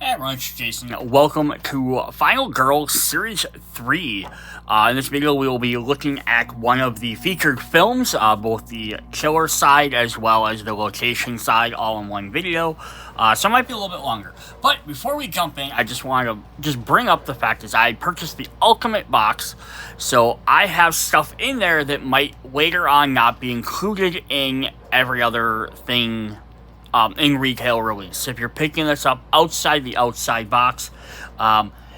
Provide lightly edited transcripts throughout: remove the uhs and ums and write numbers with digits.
Hey everyone, it's Jason. Welcome to Final Girl Series 3. In this video, we will be looking at one of the featured films, both the killer side as well as the location side, all in one video. So it might be a little bit longer. But before we jump in, I just wanted to bring up the fact is I purchased the Ultimate Box, so I have stuff in there that might later on not be included in every other thing in retail release. If you're picking this up outside the outside box,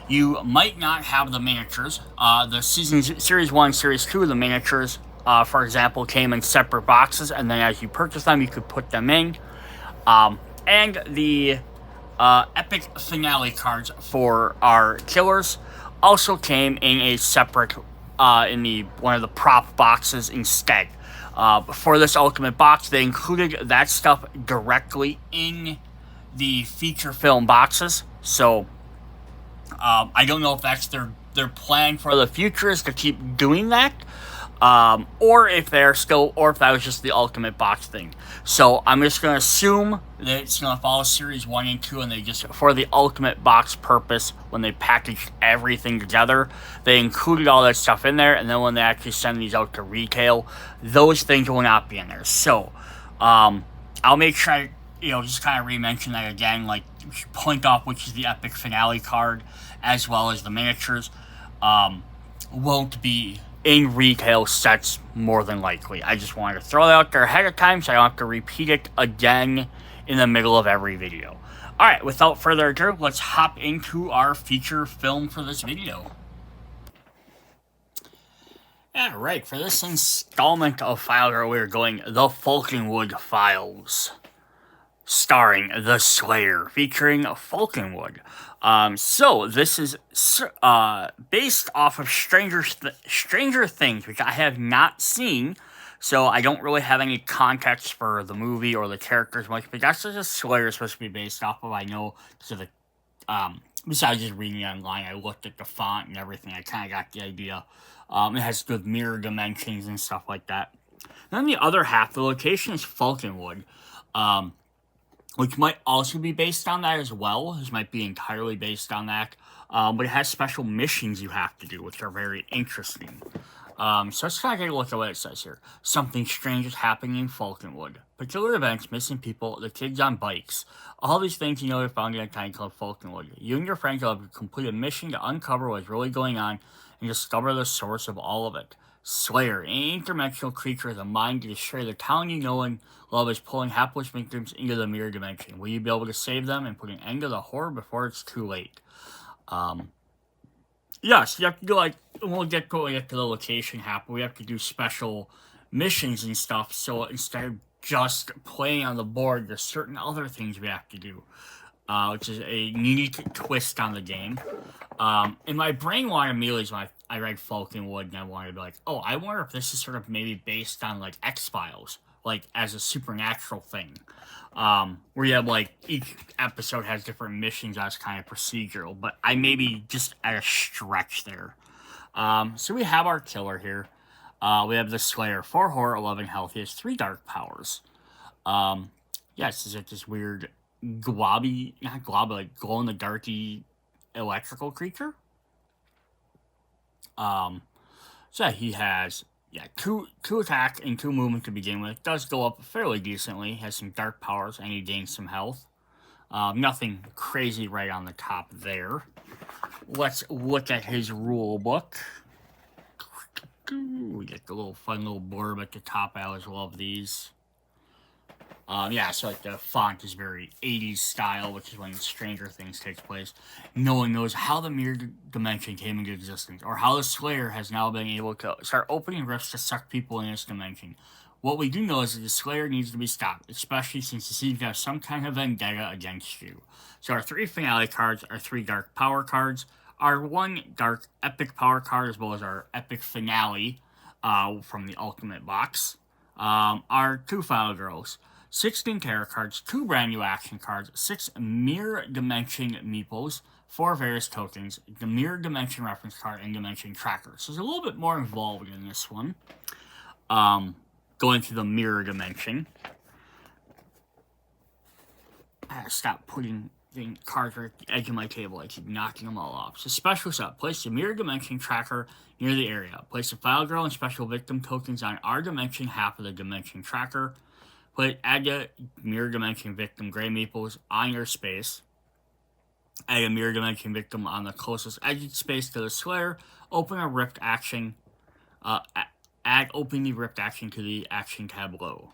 you might not have the miniatures. The Series 1, Series 2, the miniatures, for example, came in separate boxes, and then as you purchase them, you could put them in. And the epic finale cards for our killers also came in a separate, one of the prop boxes instead. For this Ultimate Box, they included that stuff directly in the feature film boxes. So, I don't know if that's their plan for the future is to keep doing that. Or if that was just the Ultimate Box thing. So I'm just going to assume that it's going to follow Series 1 and 2, and they just, for the Ultimate Box purpose, when they packaged everything together, they included all that stuff in there, and then when they actually send these out to retail, those things will not be in there. So, I'll make sure I, just kind of re-mention that again, like, point off which is the epic finale card, as well as the miniatures, won't be in retail sets more than likely. I just wanted to throw that out there ahead of time so I don't have to repeat it again in the middle of every video. Alright, without further ado, let's hop into our feature film for this video. Alright, for this installment of File Girl, we're going The Falconwood Files, starring The Slayer, featuring Falconwood. So this is based off of Stranger Things, which I have not seen, so I don't really have any context for the movie or the characters much, but that's what The Slayer is supposed to be based off of. I know, so besides just reading it online, I looked at the font and everything, I kind of got the idea. It has good mirror dimensions and stuff like that. Then the other half, the location is Falconwood, which might also be based on that as well. This might be entirely based on that. But it has special missions you have to do, which are very interesting. So let's kind of take a look at what it says here. Something strange is happening in Falconwood. Peculiar events, missing people, the kids on bikes. All these things are found in a tiny club Falconwood. You and your friends will have to complete a mission to uncover what's really going on and discover the source of all of it. Slayer, an interdimensional creature with a mind to destroy the town you know and love, is pulling hapless victims into the mirror dimension. Will you be able to save them and put an end to the horror before it's too late? Yes, you have to do, we'll get to the location happen. We have to do special missions and stuff, so instead of just playing on the board, there's certain other things we have to do, which is a unique twist on the game. And my brain wanted immediately when I read Falconwood, and I wanted to be like, oh, I wonder if this is sort of maybe based on, X-Files, as a supernatural thing. Where you have, each episode has different missions as kind of procedural, but I maybe just at a stretch there. So we have our killer here. We have the Slayer, 4 horror, 11 health. He has 3 dark powers. Yes, is it this weird glow in the darky electrical creature? So he has, 2 attack and 2 movement to begin with. Does go up fairly decently. Has some dark powers and he gains some health. Nothing crazy right on the top there. Let's look at his rule book. We get the fun little blurb at the top. I always love these. So the font is very 80s style, which is when Stranger Things takes place. No one knows how the mirror dimension came into existence, or how the Slayer has now been able to start opening rifts to suck people in this dimension. What we do know is that the Slayer needs to be stopped, especially since it seems to have some kind of vendetta against you. So our 3 finale cards, our 3 dark power cards, our 1 dark epic power card, as well as our epic finale from the Ultimate Box, our 2 Final Girls, 16 tarot cards, 2 brand new action cards, 6 mirror dimension meeples, 4 various tokens, the mirror dimension reference card, and dimension tracker. So there's a little bit more involved in this one. Going to the mirror dimension. I gotta stop putting cards are at the edge of my table. I keep knocking them all off. So special set. Place the mirror dimension tracker near the area. Place the Final Girl and special victim tokens on our dimension, half of the dimension tracker. Add the mirror dimension victim Gray Meeples on your space. Add a mirror dimension victim on the closest edge space to the Slayer. Open a rift action. Add open the rift action to the action tableau.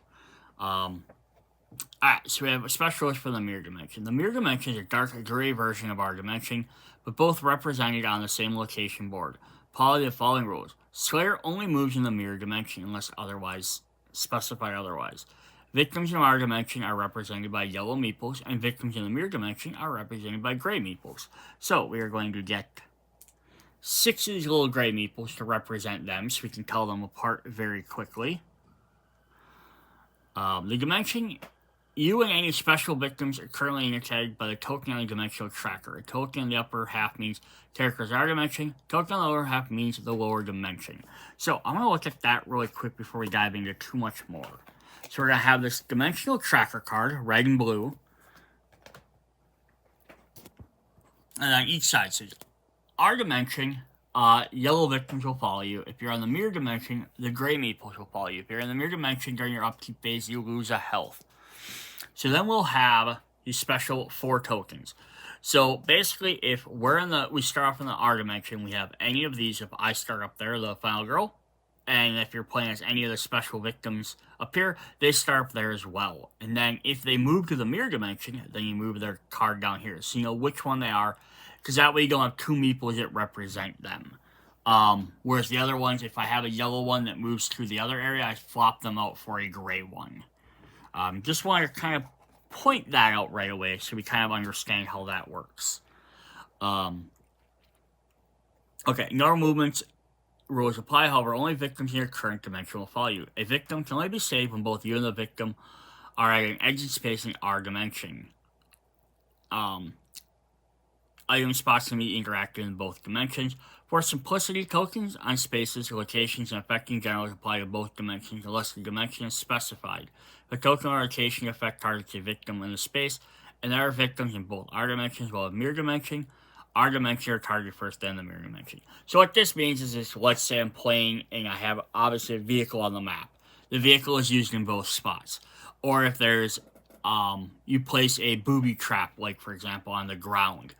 Alright, so we have a special list for the mirror dimension. The mirror dimension is a dark gray version of our dimension, but both represented on the same location board. Follow the following rules. Slayer only moves in the mirror dimension unless otherwise specified otherwise. Victims in our dimension are represented by yellow meeples, and victims in the mirror dimension are represented by gray meeples. So we are going to get 6 of these little gray meeples to represent them, so we can tell them apart very quickly. The dimension, you and any special victims are currently indicated by the token on the dimensional tracker. A token in the upper half means characters in our dimension. Token on the lower half means the lower dimension. So I'm going to look at that really quick before we dive into too much more. So we're going to have this dimensional tracker card, red and blue. And on each side says, our dimension, yellow victims will follow you. If you're on the mirror dimension, the gray meeples will follow you. If you're in the mirror dimension during your upkeep phase, you lose a health. So then we'll have these special 4 tokens. So basically, if we start off in the R dimension, we have any of these. If I start up there, the Final Girl, and if you're playing as any of the special victims up here, they start up there as well. And then if they move to the mirror dimension, then you move their card down here. So you know which one they are, because that way you don't have 2 meeples that represent them. Whereas the other ones, if I have a yellow one that moves to the other area, I flop them out for a gray one. Just want to kind of point that out right away so we kind of understand how that works. Okay, no movements rules apply, however, only victims in your current dimension will follow you. A victim can only be saved when both you and the victim are at an exit space in our dimension. Item spots can be interactive in both dimensions. For simplicity, tokens on spaces, locations, and affecting generals apply to both dimensions unless the dimension is specified. The token or location effect targets a victim in the space, and there are victims in both our dimensions, while the mirror dimension, our dimension are targeted first, then the mirror dimension. So what this means is let's say I'm playing and I have obviously a vehicle on the map. The vehicle is used in both spots. Or if there's, you place a booby trap, like for example on the ground,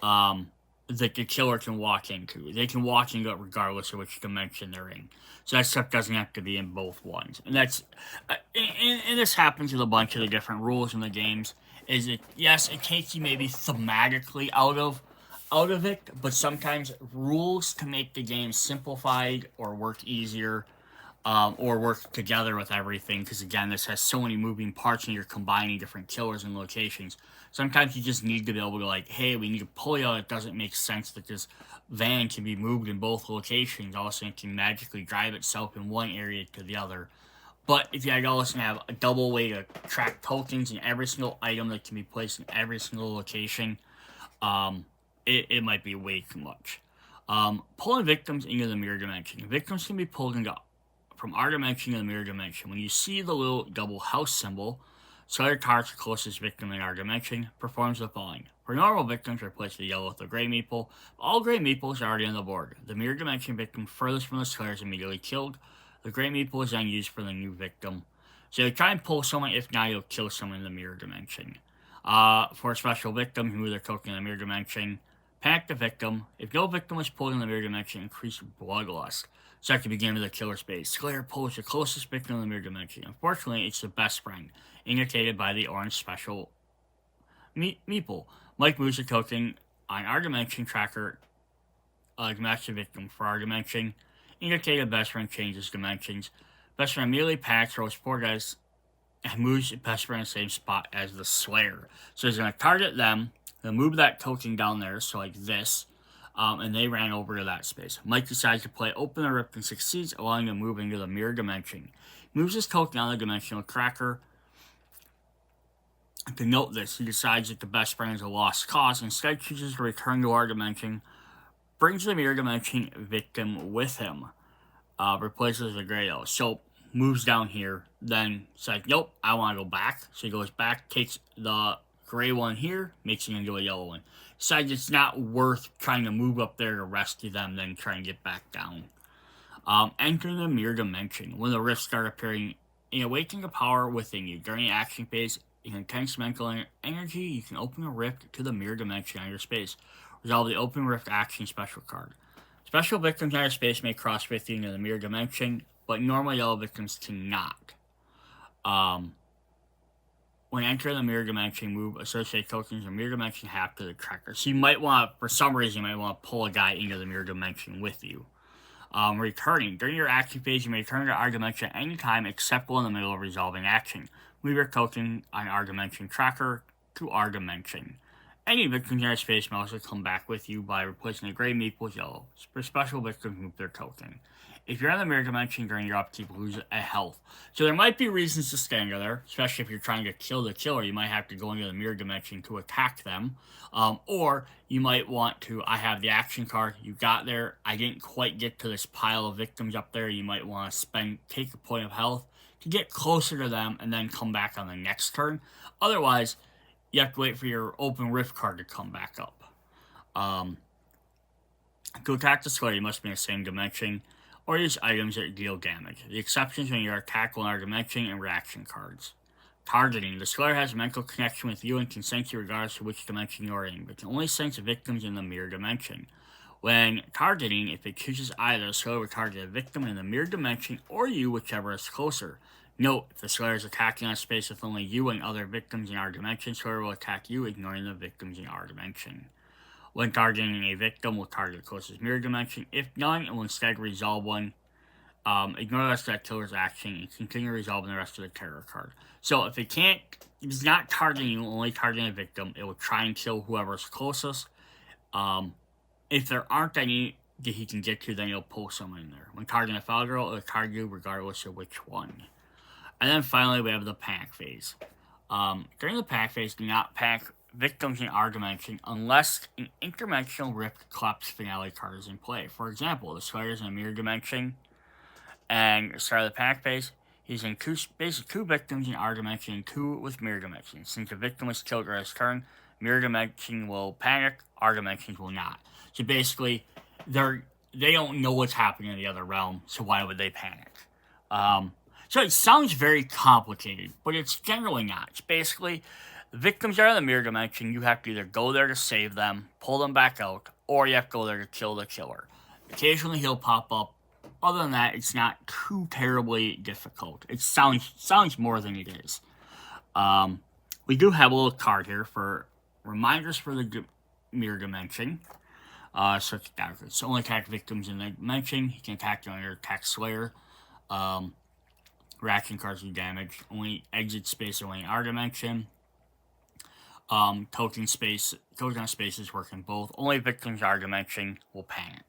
that the killer can walk into. They can walk into it regardless of which dimension they're in. So that stuff doesn't have to be in both ones. And that's, and this happens with a bunch of the different rules in the games, is that, yes, it takes you maybe thematically out of it, but sometimes rules to make the game simplified or work easier, or work together with everything, because again, this has so many moving parts and you're combining different killers and locations. Sometimes you just need to be able to, like, hey, we need to pull you out. It doesn't make sense that this van can be moved in both locations. Also, it can magically drive itself in one area to the other. But if you also have a double way to track tokens in every single item that can be placed in every single location, it might be way too much. Pulling victims into the mirror dimension. Victims can be pulled from our dimension to the mirror dimension. When you see the little double house symbol, Slayer targets the closest victim in our dimension, performs the following. For normal victims, replace the yellow with the gray meeple. All gray meeples are already on the board. The mirror dimension victim furthest from the Slayer is immediately killed. The gray meeple is then used for the new victim. So you try and pull someone, if not, you'll kill someone in the mirror dimension. For a special victim, you move their token in the mirror dimension. Panic the victim. If no victim was pulled in the mirror dimension, increase bloodlust. So at the beginning of the killer space, Slayer pulls the closest victim in the mirror dimension. Unfortunately, it's the best friend, indicated by the orange special meeple. Mike moves the token on our dimension tracker to match the victim for our dimension. Indicated best friend changes dimensions. Best friend immediately panics, rolls 4 dice, and moves the best friend in the same spot as the Slayer. So he's going to target them, then move that token down there, so like this. And they ran over to that space. Mike decides to play Open the Rift and succeeds, allowing him to move into the mirror dimension. He moves his token on the dimensional tracker. To note this, he decides that the best friend is a lost cause, instead chooses to return to our dimension, brings the mirror dimension victim with him, replaces the gray elf. So, moves down here, then says, nope, I want to go back. So he goes back, takes the gray one here, makes it into a yellow one. Besides, it's not worth trying to move up there to rescue them, then try and get back down. Enter the mirror dimension. When the rifts start appearing, in awakening the power within you during the action phase, in intense mental energy, you can open a rift to the mirror dimension on your space. Resolve the open rift action special card. Special victims on your space may cross with you into the mirror dimension, but normal yellow victims cannot. When entering the mirror dimension, move associated tokens in mirror dimension half to the tracker. So you might want, for some reason, you might want to pull a guy into the mirror dimension with you. Returning. During your action phase, you may return to our dimension at any time except while in the middle of resolving action. Move your token on our dimension tracker to our dimension. Any victims in your space may also come back with you by replacing the gray meep with yellow. For special victims, move their token. If you're in the mirror dimension during your upkeep, lose a health. So there might be reasons to stand there, especially if you're trying to kill the killer. You might have to go into the mirror dimension to attack them. Or you might want to, I have the action card, you got there, I didn't quite get to this pile of victims up there. You might want to take a point of health to get closer to them and then come back on the next turn. Otherwise, you have to wait for your open rift card to come back up. To attack the Slayer, you must be in the same dimension, or use items that deal damage. The exceptions when you are attacked in our dimension and reaction cards. Targeting. The Slayer has a mental connection with you and can sense you regardless of which dimension you are in, but can only sense victims in the mirror dimension. When targeting, if it chooses either, the Slayer will target a victim in the mirror dimension or you, whichever is closer. Note, if the Slayer is attacking on a space with only you and other victims in our dimension, Slayer will attack you, ignoring the victims in our dimension. When targeting a victim, will target the closest mirror dimension. If none, it will instead resolve one. Ignore the rest of that killer's action and continue resolving the rest of the terror card. So if it's not targeting you, only targeting a victim, it will try and kill whoever's closest. If there aren't any that he can get to, then he'll pull someone in there. When targeting a foul girl, it'll target you regardless of which one. And then finally, we have the panic phase. During the panic phase, do not panic victims in our dimension unless an interdimensional rift collapse finale card is in play. For example, the Slayer is in a mirror dimension, and start of the panic phase, he's in two victims in our dimension and 2 with mirror dimension. Since the victim was killed during his turn, mirror dimension will panic, our dimensions will not. So basically, they don't know what's happening in the other realm, so why would they panic? So it sounds very complicated, but it's generally not. It's basically, the victims are in the mirror dimension, you have to either go there to save them, pull them back out, or you have to go there to kill the killer. Occasionally he'll pop up. Other than that, it's not too terribly difficult. It sounds more than it is. We do have a little card here for reminders for the mirror dimension. So it's only attack victims in the dimension. You can attack you on your attack Slayer. Reaction cards do damage. Only exit space only in our dimension. Token spaces work in both. Only victims in our dimension will panic.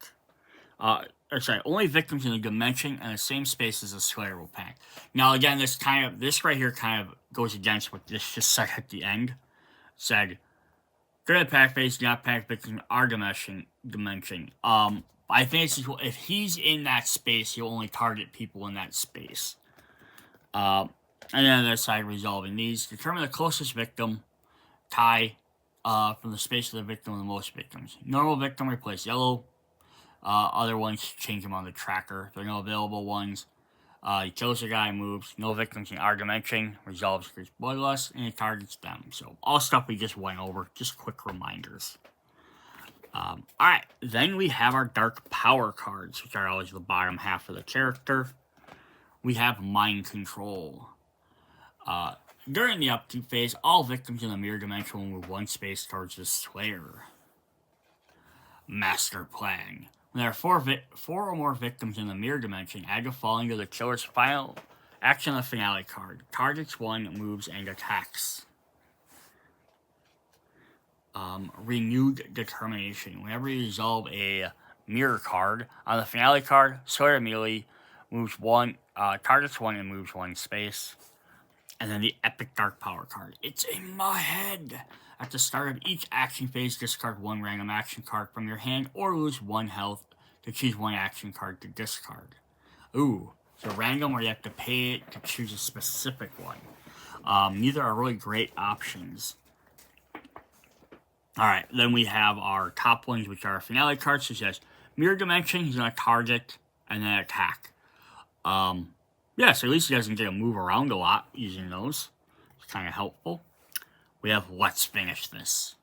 Only victims in the dimension and the same space as the Slayer will panic. Now again, this right here kind of goes against what this just said at the end. It said, during the panic phase, do not panic victims in our dimension. I think it's just, if he's in that space, he'll only target people in that space. And then on the other side, resolving these. Determine the closest victim. Tie from the space of the victim with the most victims. Normal victim, replace yellow. Other ones, change them on the tracker. If there are no available ones, he kills the guy, moves. No victims in our dimension. Resolves creates bloodlust, and it targets them. So, all stuff we just went over. Just quick reminders. Alright, then we have our dark power cards, which are always the bottom half of the character. We have mind control. During the upkeep phase, all victims in the mirror dimension will move 1 space towards the Slayer. Master plan. When there are 4 or more victims in the mirror dimension, add the following to the killer's final action of the finale card. Targets 1, moves, and attacks. Renewed determination. Whenever you resolve a mirror card on the finale card, Slayer immediately moves 1, targets 1 and moves 1 space. And then the epic dark power card. It's in my head. At the start of each action phase, discard 1 random action card from your hand or lose 1 health to choose 1 action card to discard. Ooh, so random or you have to pay it to choose a specific one. Neither are really great options. Alright, then we have our top ones, which are finale cards, such as Mirror Dimension. He's going to target and then attack. Yeah, so at least he doesn't get to move around a lot using those. It's kind of helpful. We have Let's Finish This.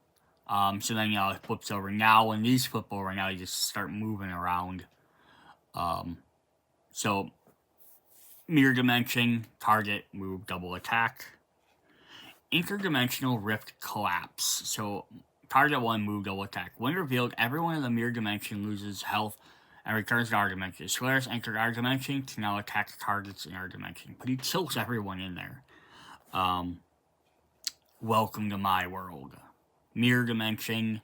So then, it flips over. Now, when these flip over, now you just start moving around. So, Mirror Dimension, target, move, double attack. Interdimensional Rift Collapse. So, target 1, move, double attack. When revealed, everyone in the Mirror Dimension loses health and returns to our dimension. Slayers entered our dimension to now attack targets in our dimension. But he kills everyone in there. Welcome to my world. Mirror Dimension.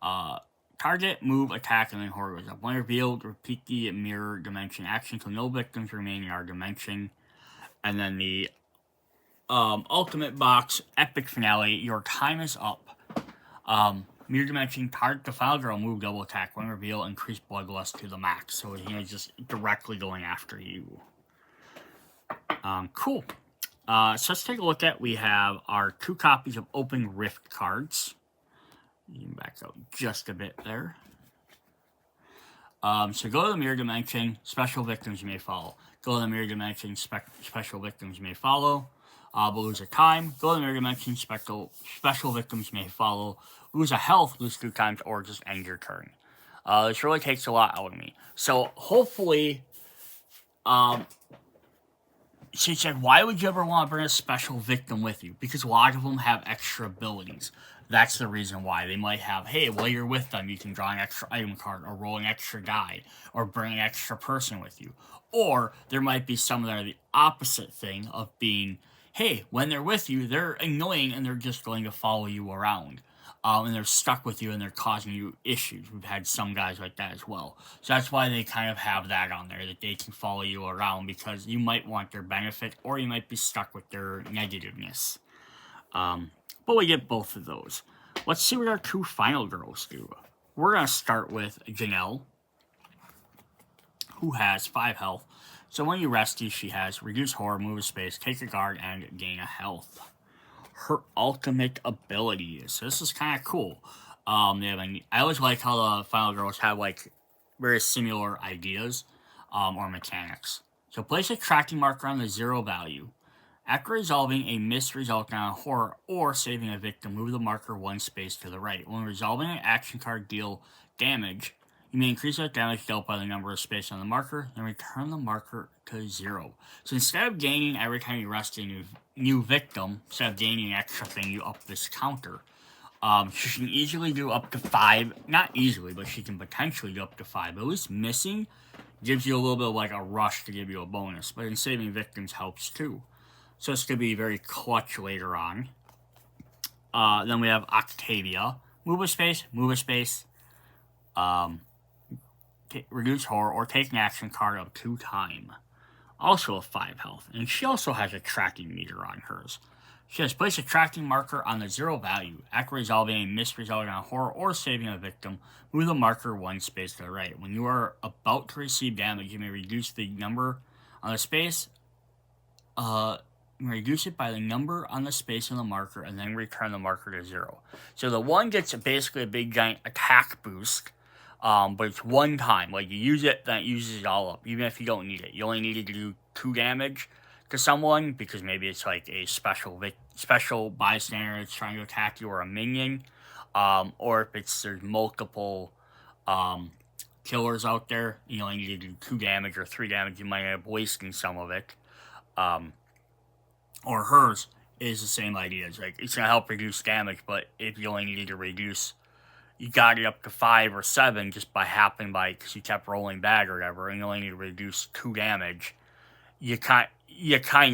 Target, move, attack, and then horror goes up. When revealed, repeat the Mirror Dimension action until no victims remain in our dimension. And then the Ultimate Box Epic Finale. Your time is up. Mirror Dimension, target the Final Girl, move, double attack. When revealed, increase bloodlust to the max. So, just directly going after you. Cool. So let's take a look at, we have our 2 copies of Open Rift cards. You can back up just a bit there. So go to the Mirror Dimension, special victims you may follow. Go to the Mirror Dimension, special victims you may follow. But lose a time. Go to the Mirror Dimension, special victims you may follow. Lose a health, lose 2 times, or just end your turn. This really takes a lot out of me. So hopefully, she said, why would you ever want to bring a special victim with you? Because a lot of them have extra abilities. That's the reason why. They might have, hey, while you're with them, you can draw an extra item card, or roll an extra die, or bring an extra person with you. Or there might be some that are the opposite thing of being, hey, when they're with you, they're annoying and they're just going to follow you around. And they're stuck with you and they're causing you issues. We've had some guys like that as well. So that's why they kind of have that on there, that they can follow you around, because you might want their benefit or you might be stuck with their negativeness. But we get both of those. Let's see what our 2 final girls do. We're going to start with Janelle, who has 5 health. So when you rescue, she has reduce horror, move a space, take a guard, and gain a health. Her ultimate abilities. So this is kind of cool. I always like how the final girls have very similar ideas or mechanics. So place a tracking marker on the 0 value. After resolving a miss resulting on a horror or saving a victim, move the marker 1 space to the right. When resolving an action card deal damage, you may increase that damage dealt by the number of spaces on the marker, then return the marker to 0. So instead of gaining every time you rescue a new victim, instead of gaining an extra thing, you up this counter. She can easily do up to 5. Not easily, but she can potentially do up to 5. But at least missing gives you a little bit of a rush to give you a bonus. But in saving victims helps too. So it's going to be very clutch later on. Then we have Octavia. Move a space. Reduce horror or take an action card up 2 times. Also a 5 health. And she also has a tracking meter on hers. She has placed a tracking marker on the 0 value. After resolving a miss resulting on a horror or saving a victim, move the marker 1 space to the right. When you are about to receive damage, you may reduce the number on the space. Reduce it by the number on the space on the marker and then return the marker to 0. So the 1 gets basically a big giant attack boost. But it's 1 time. You use it, then it uses it all up, even if you don't need it. You only needed to do 2 damage to someone, because maybe it's a special bystander that's trying to attack you, or a minion. Or if there's multiple killers out there, you only need to do 2 damage or 3 damage, you might end up wasting some of it. Or hers is the same idea. It's it's going to help reduce damage, but if you only needed to reduce, you got it up to 5 or 7 just because you kept rolling bad or whatever, and you only need to reduce 2 damage. You kind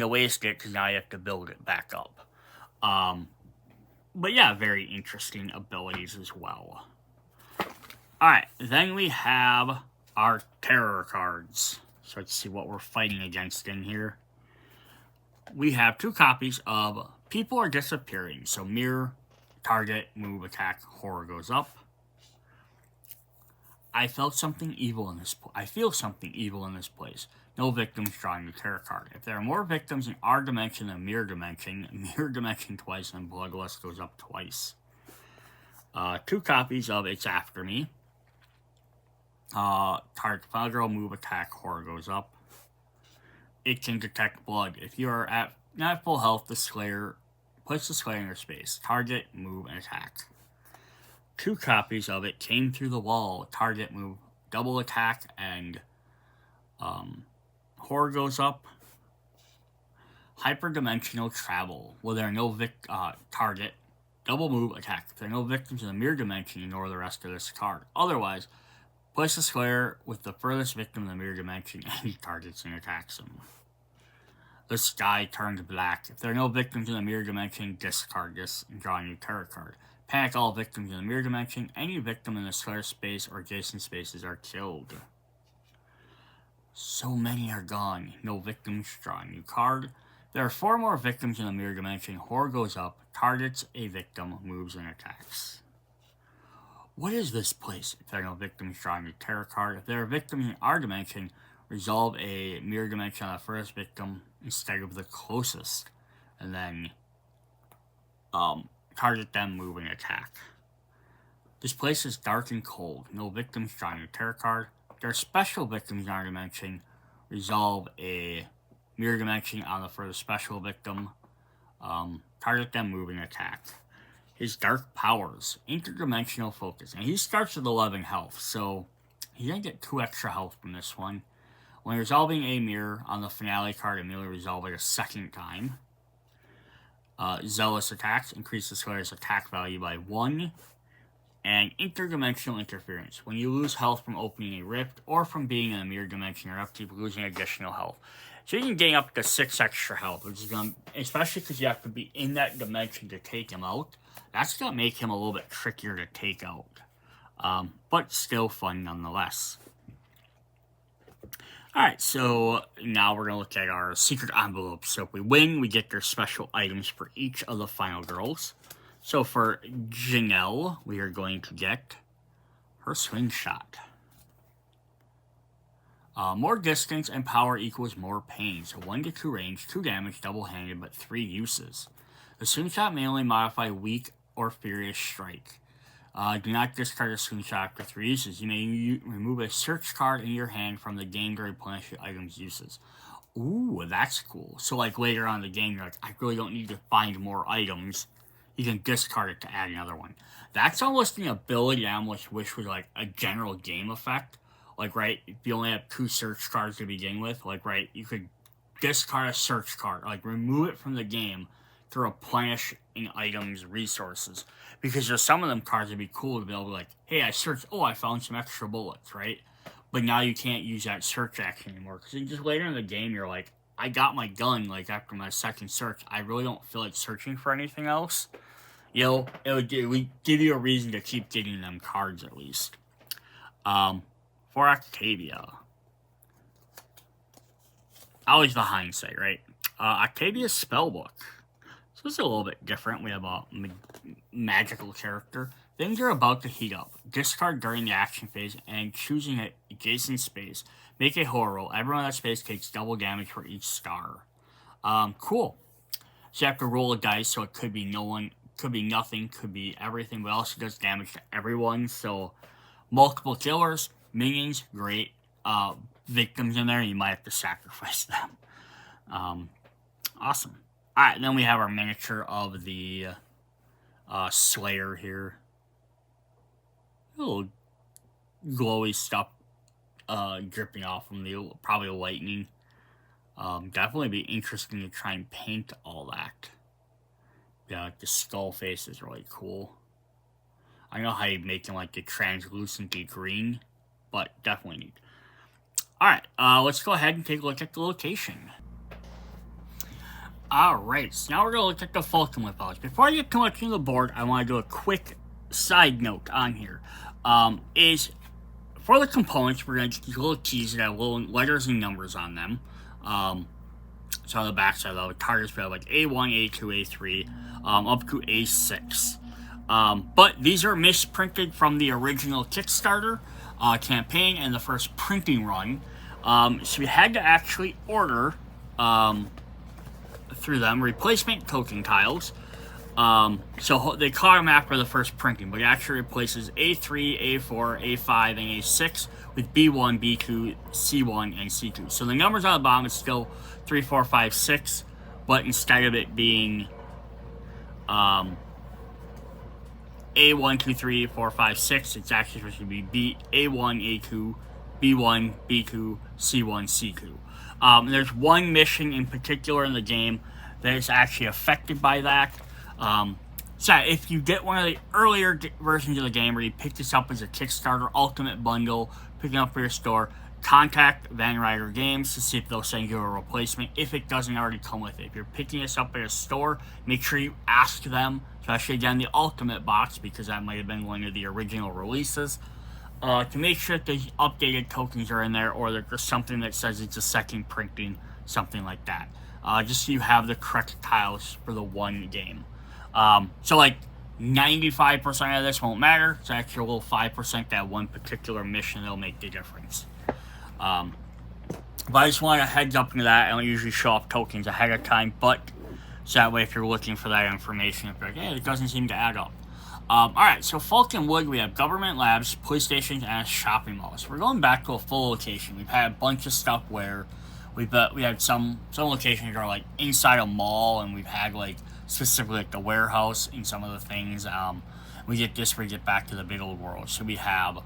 of waste it because now you have to build it back up. But yeah, very interesting abilities as well. Alright, then we have our terror cards. So let's see what we're fighting against in here. We have 2 copies of People Are Disappearing. So mirror, target, move, attack, horror goes up. I felt something evil in this. I feel something evil in this place. No victims drawing the terror card. If there are more victims in our dimension than mirror dimension twice, and bloodlust goes up twice. 2 copies of It's After Me. Target Final Girl move attack, horror goes up. It can detect blood. If you are at not full health, the Slayer puts the Slayer in your space. Target, move, and attack. 2 copies of it came through the wall. Target, move, double attack, and horror goes up. Hyperdimensional travel. Well, there are no target, double move, attack. If there are no victims in the mirror dimension, ignore the rest of this card. Otherwise, place the Slayer with the furthest victim in the mirror dimension, and he targets and attacks him. The sky turns black. If there are no victims in the mirror dimension, discard this and draw a new tarot card. Panic all victims in the mirror dimension. Any victim in the Slayer space or adjacent spaces are killed. So many are gone. No victims, draw a new card. There are 4 more victims in the mirror dimension. Horror goes up, targets a victim, moves, and attacks. What is this place? If there are no victims, draw a new tarot card. If there are victims in our dimension, resolve a mirror dimension on the first victim instead of the closest. And then target them, move, and attack. This place is dark and cold. No victims, draw a new tarot card. If there are special victims in our dimension, resolve a mirror dimension on the furthest special victim. Target them, move, and attack. His dark powers, interdimensional focus. And he starts with 11 health, so he's going to get 2 extra health from this one. When resolving a mirror on the finale card, immediately resolve it a second time. Zealous attacks, increase the Slayer's attack value by 1. And interdimensional interference. When you lose health from opening a rift or from being in a mirror dimension, you're upkeep losing additional health. So you can gain up to 6 extra health, which is going to, especially because you have to be in that dimension to take him out. That's going to make him a little bit trickier to take out. But still fun nonetheless. Alright, so now we're going to look at our secret envelopes. So if we win, we get their special items for each of the final girls. So for Janelle, we are going to get her swing shot. More distance and power equals more pain. So 1 to 2 range, 2 damage, double-handed, but 3 uses. The swing shot may only modify weak or furious strike. Do not discard a swing shot after 3 uses. You may remove a search card in your hand from the game to replenish the item's uses. Ooh, that's cool. So like later on in the game, you're like, I really don't need to find more items. You can discard it to add another one. That's almost an ability I almost wish was like a general game effect. Like, right, if you only have 2 search cards to begin with, like, right, you could discard a search card, like, remove it from the game to replenish an item's resources. Because there's some of them cards would be cool to be able to, like, hey, I searched, oh, I found some extra bullets, right? But now you can't use that search action anymore. Because just later in the game, you're like, I got my gun, like, after my second search. I really don't feel like searching for anything else. You know, it would give you a reason to keep getting them cards, at least. For Octavia. Always the hindsight, right? Octavia's spellbook. So this is a little bit different. We have a magical character. Things are about to heat up. Discard during the action phase and choosing an adjacent space. Make a horror roll. Everyone in that space takes double damage for each star. Cool. So you have to roll a dice, so it could be no one, could be nothing, could be everything, but also does damage to everyone. So multiple killers. Minions, great. Victims in there, you might have to sacrifice them. Awesome. Alright, and then we have our miniature of the Slayer here. A little glowy stuff dripping off from the probably lightning. Definitely be interesting to try and paint all that. Yeah, like the skull face is really cool. I know how you make him like the translucenty green. But definitely neat. Alright, let's go ahead and take a look at the location. Alright, so now we're going to look at the Falconwood Files. Before I get too much on the board, I want to do a quick side note on here. Is for the components, we're going to get little keys that have little letters and numbers on them. So on the back side, the targets we have like A1, A2, A3, up to A6. But these are misprinted from the original Kickstarter campaign and the first printing run. So we had to actually order through them replacement token tiles. So they caught them after the first printing, but it actually replaces A3, A4, A5, and A6 with B1, B2, C1, and C2. So the numbers on the bottom is still 3, 4, 5, 6, but instead of it being A1, 2, 3, 4, 5, 6, it's actually supposed to be A1, A2, B1, B2, C1, C2. There's one mission in particular in the game that is actually affected by that. So if you get one of the earlier versions of the game, or you pick this up as a Kickstarter Ultimate Bundle, pick it up for your store, contact Van Ryder Games to see if they'll send you a replacement if it doesn't already come with it. If you're picking this up at a store, make sure you ask them, especially again the Ultimate box, because that might have been one of the original releases, to make sure that the updated tokens are in there, or there's something that says it's a second printing, something like that. Just so you have the correct tiles for the one game. So like 95% of this won't matter. It's actually a little 5% that one particular mission that'll make the difference. But I just want a heads up into that. I don't usually show off tokens ahead of time, but so that way if you're looking for that information, if you're like, hey, it doesn't seem to add up. Alright, so Falconwood, we have government labs, police stations, and a shopping mall. So we're going back to a full location. We've had a bunch of stuff where we had some locations that are like inside a mall, and we've had like specifically like the warehouse and some of the things. We get back to the big old world. So we have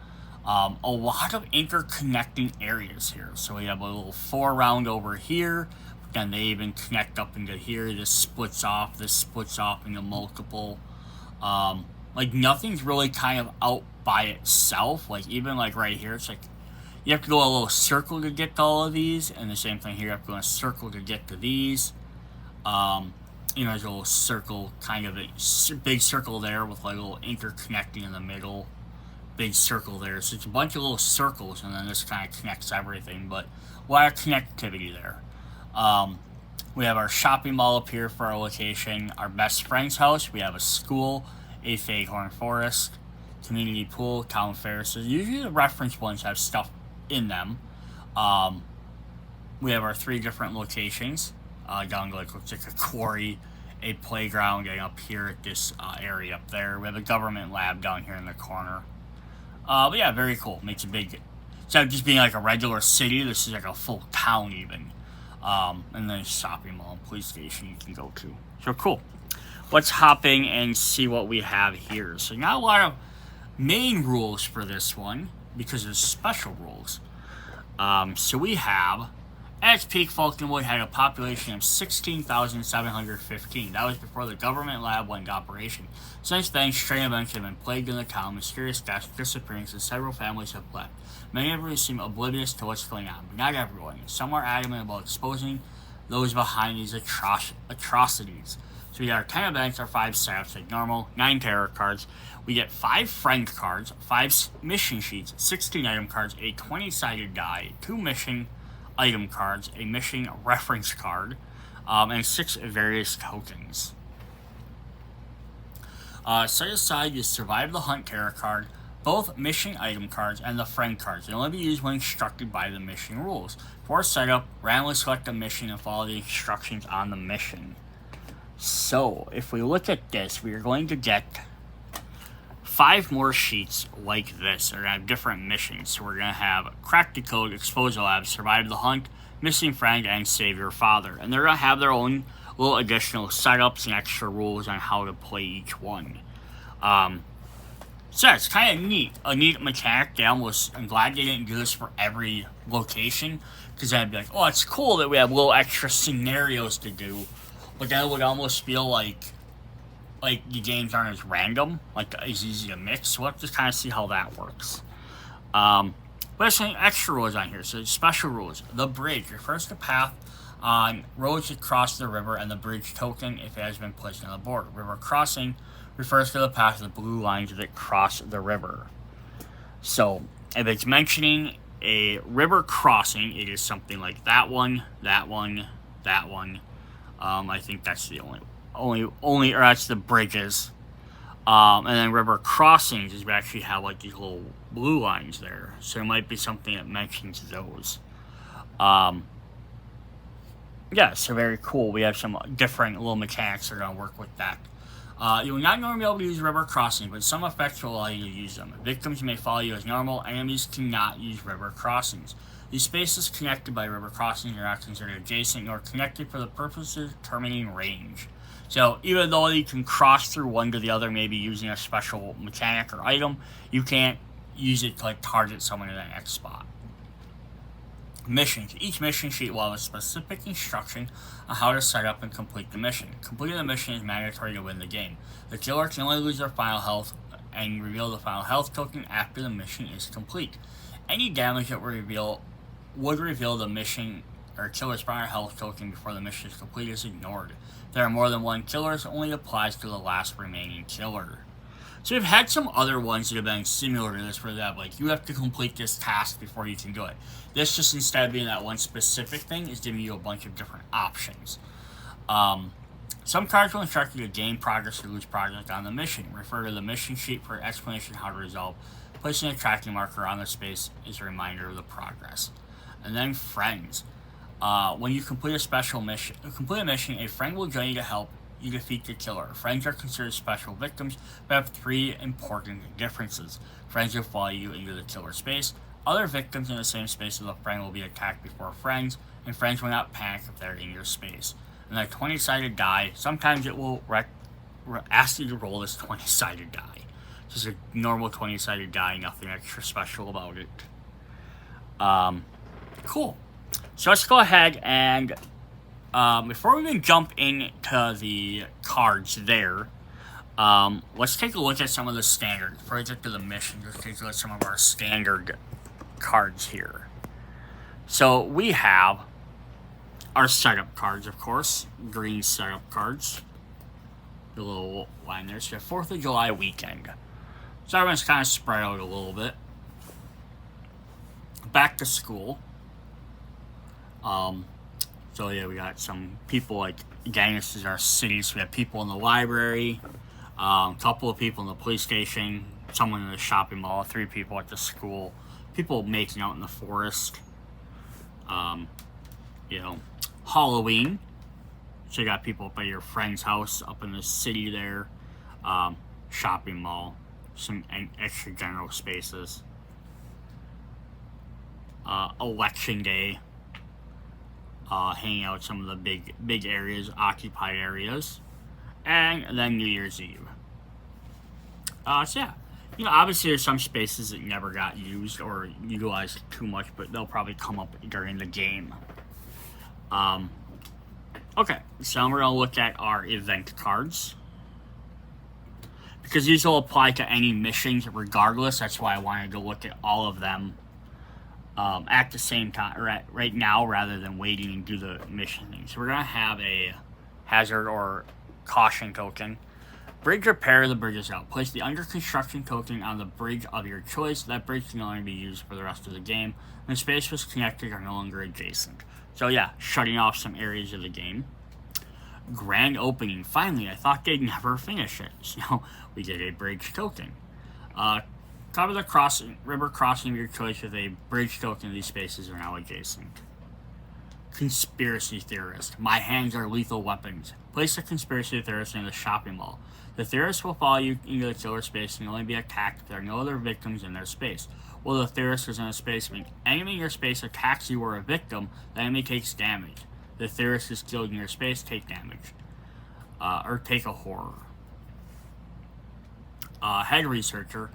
a lot of interconnecting areas here. So we have a little 4-round over here, but then they even connect up into here. This splits off into multiple. Like nothing's really kind of out by itself. Like even like right here, it's like you have to go a little circle to get to all of these, and the same thing here, you have to go in a circle to get to these. There's a little circle, kind of a big circle there with like a little interconnecting in the middle. Big circle there. So it's a bunch of little circles, and then this kind of connects everything, but a lot of connectivity there. We have our shopping mall up here for our location, our best friend's house, we have a school, a Faghorn Forest, community pool, town fair. So usually the reference ones have stuff in them. We have our 3 different locations. Down to like looks like a quarry, a playground, and up here at this area up there. We have a government lab down here in the corner. But yeah, very cool. Makes a big, instead of just being like a regular city, this is like a full town even. And then a shopping mall and police station you can go to. So cool. Let's hop in and see what we have here. So not a lot of main rules for this one, because there's special rules. So we have, at its peak, Falconwood had a population of 16,715. That was before the government lab went into operation. Since then, stray events have been plagued in the town. Mysterious deaths, disappearances, several families have left. Many of them seem oblivious to what's going on, but not everyone. Some are adamant about exposing those behind these atrocities. So we got our 10 events, our 5 setups like normal, 9 terror cards. We get 5 friend cards, 5 mission sheets, 16 item cards, a 20-sided die, 2 mission item cards, a mission reference card, and 6 various tokens. Set aside your Survive the Hunt terror card, both mission item cards, and the friend cards. They only be used when instructed by the mission rules. For setup, randomly select a mission and follow the instructions on the mission. So, if we look at this, we are going to get 5 more sheets like this. They're going to have different missions. So we're going to have Crack the Code, Expose the Lab, Survive the Hunt, Missing Friend, and Save Your Father. And they're going to have their own little additional setups and extra rules on how to play each one. So it's kind of neat. A neat mechanic. I'm glad they didn't do this for every location, because then I'd be like, oh, it's cool that we have little extra scenarios to do. But then it would almost feel like the games aren't as random, like as easy to mix. So we'll have to kind of see how that works. But there's some extra rules on here. So special rules. The bridge refers to path on roads that cross the river, and the bridge token if it has been placed on the board. River crossing refers to the path of the blue lines that cross the river. So if it's mentioning a river crossing, it is something like that one, that one, that one. I think that's the only, or that's the bridges. And then river crossings is we actually have like these little blue lines there. So it might be something that mentions those. Yeah, so very cool. We have some different little mechanics that are going to work with that. You will not normally be able to use river crossing, but some effects will allow you to use them. Victims may follow you as normal. Enemies cannot use river crossings. These spaces connected by river crossings are not considered adjacent nor connected for the purposes of determining range. So even though you can cross through one to the other, maybe using a special mechanic or item, you can't use it to target someone in the next spot. Missions. Each mission sheet will have a specific instruction on how to set up and complete the mission. Completing the mission is mandatory to win the game. The killer can only lose their final health and reveal the final health token after the mission is complete. Any damage that would reveal the mission or killer's final health token before the mission is complete is ignored. If there are more than one killers, it only applies to the last remaining killer. So we've had some other ones that have been similar to this, where they have you have to complete this task before you can do it. This just, instead of being that one specific thing, is giving you a bunch of different options. Some cards will instruct you to gain progress or lose progress on the mission. Refer to the mission sheet for explanation how to resolve. Placing a tracking marker on the space is a reminder of the progress. And then friends. When you complete a mission, a friend will join you to help you defeat the killer. Friends are considered special victims, but have three important differences. Friends will follow you into the killer space. Other victims in the same space as a friend will be attacked before friends, and friends will not panic if they're in your space. And a 20-sided die, sometimes it will ask you to roll this 20-sided die. Just a normal 20-sided die, nothing extra special about it. Cool. So let's go ahead and before we even jump into the cards there, let's take a look at some of the standard. Before I get to the mission, let's take a look at some of our standard cards here. So we have our setup cards, of course, green setup cards. The little line there. So 4th of July weekend. So everyone's kind of spread out a little bit. Back to school. So yeah, we got some people again, this is our city, so we have people in the library, a couple of people in the police station, someone in the shopping mall, 3 people at the school, people making out in the forest, Halloween, so you got people up at your friend's house, up in the city there, shopping mall, some extra general spaces, election day, hanging out some of the big areas, occupied areas, and then New Year's Eve. So yeah, obviously there's some spaces that never got used or utilized too much, but they'll probably come up during the game. Okay, so we're gonna look at our event cards, because these will apply to any missions regardless. That's why I wanted to look at all of them at the same time, or right now, rather than waiting and do the mission thing. So we're going to have a hazard or caution token. Bridge repair, the bridge is out. Place the under construction token on the bridge of your choice. That bridge can only be used for the rest of the game. When spaces connected are no longer adjacent. So yeah, shutting off some areas of the game. Grand opening. Finally, I thought they'd never finish it. So we get a bridge token. Cover the river crossing of your choice with a bridge token. These spaces are now adjacent. Conspiracy theorist. My hands are lethal weapons. Place a conspiracy theorist in the shopping mall. The theorist will follow you into the killer space and only be attacked if there are no other victims in their space. While the theorist is in a space, when an enemy in your space attacks you or a victim, the enemy takes damage. The theorist is killed in your space, take damage. Or take a horror. Head researcher.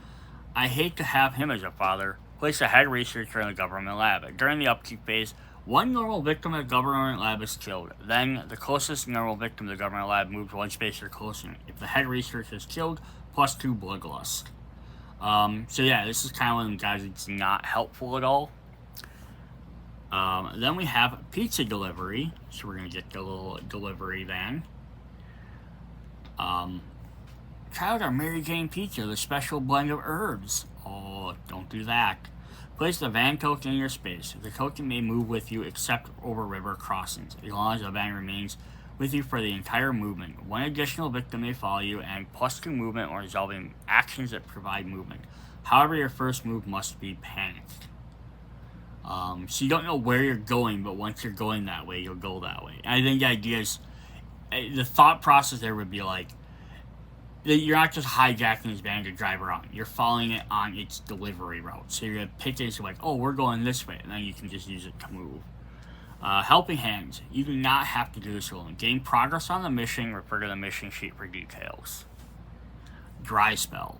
I hate to have him as a father. Place a head researcher in the government lab. During the upkeep phase, one normal victim at the government lab is killed. Then, the closest normal victim to the government lab moves one space or closer. If the head researcher is killed, +2 bloodlust. So yeah, this is kind of one of them guys that's not helpful at all. Then we have pizza delivery. So we're going to get the little delivery van. Try out our Mary Jane pizza, the special blend of herbs. Oh, don't do that. Place the van token in your space. The token may move with you except over river crossings, as long as the van remains with you for the entire movement. One additional victim may follow you, and +2 movement or resolving actions that provide movement. However, your first move must be panicked. So you don't know where you're going, but once you're going that way, you'll go that way. And I think the idea is, the thought process there would be you're not just hijacking his van to drive around. You're following it on its delivery route. So you're going to pick it like, oh, we're going this way. And then you can just use it to move. Helping hands. You do not have to do this alone. Gain progress on the mission. Refer to the mission sheet for details. Dry spell.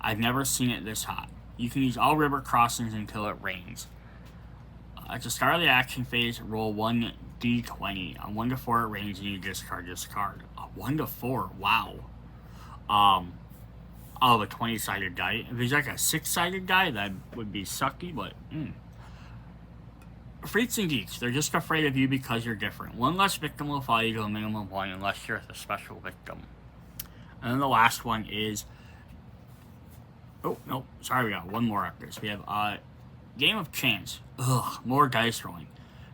I've never seen it this hot. You can use all river crossings until it rains. At the start of the action phase, roll 1d20. On 1 to 4 it rains and you discard this card. 1 to 4, wow. Out of a 20-sided die. If it's like a 6-sided die, that would be sucky, but Freaks and geeks, they're just afraid of you because you're different. One less victim will follow you to a minimum of 1 unless you're the special victim. And then the last one is... Oh, no, sorry, we got one more after this. We have Game of Chance. Ugh, more dice rolling.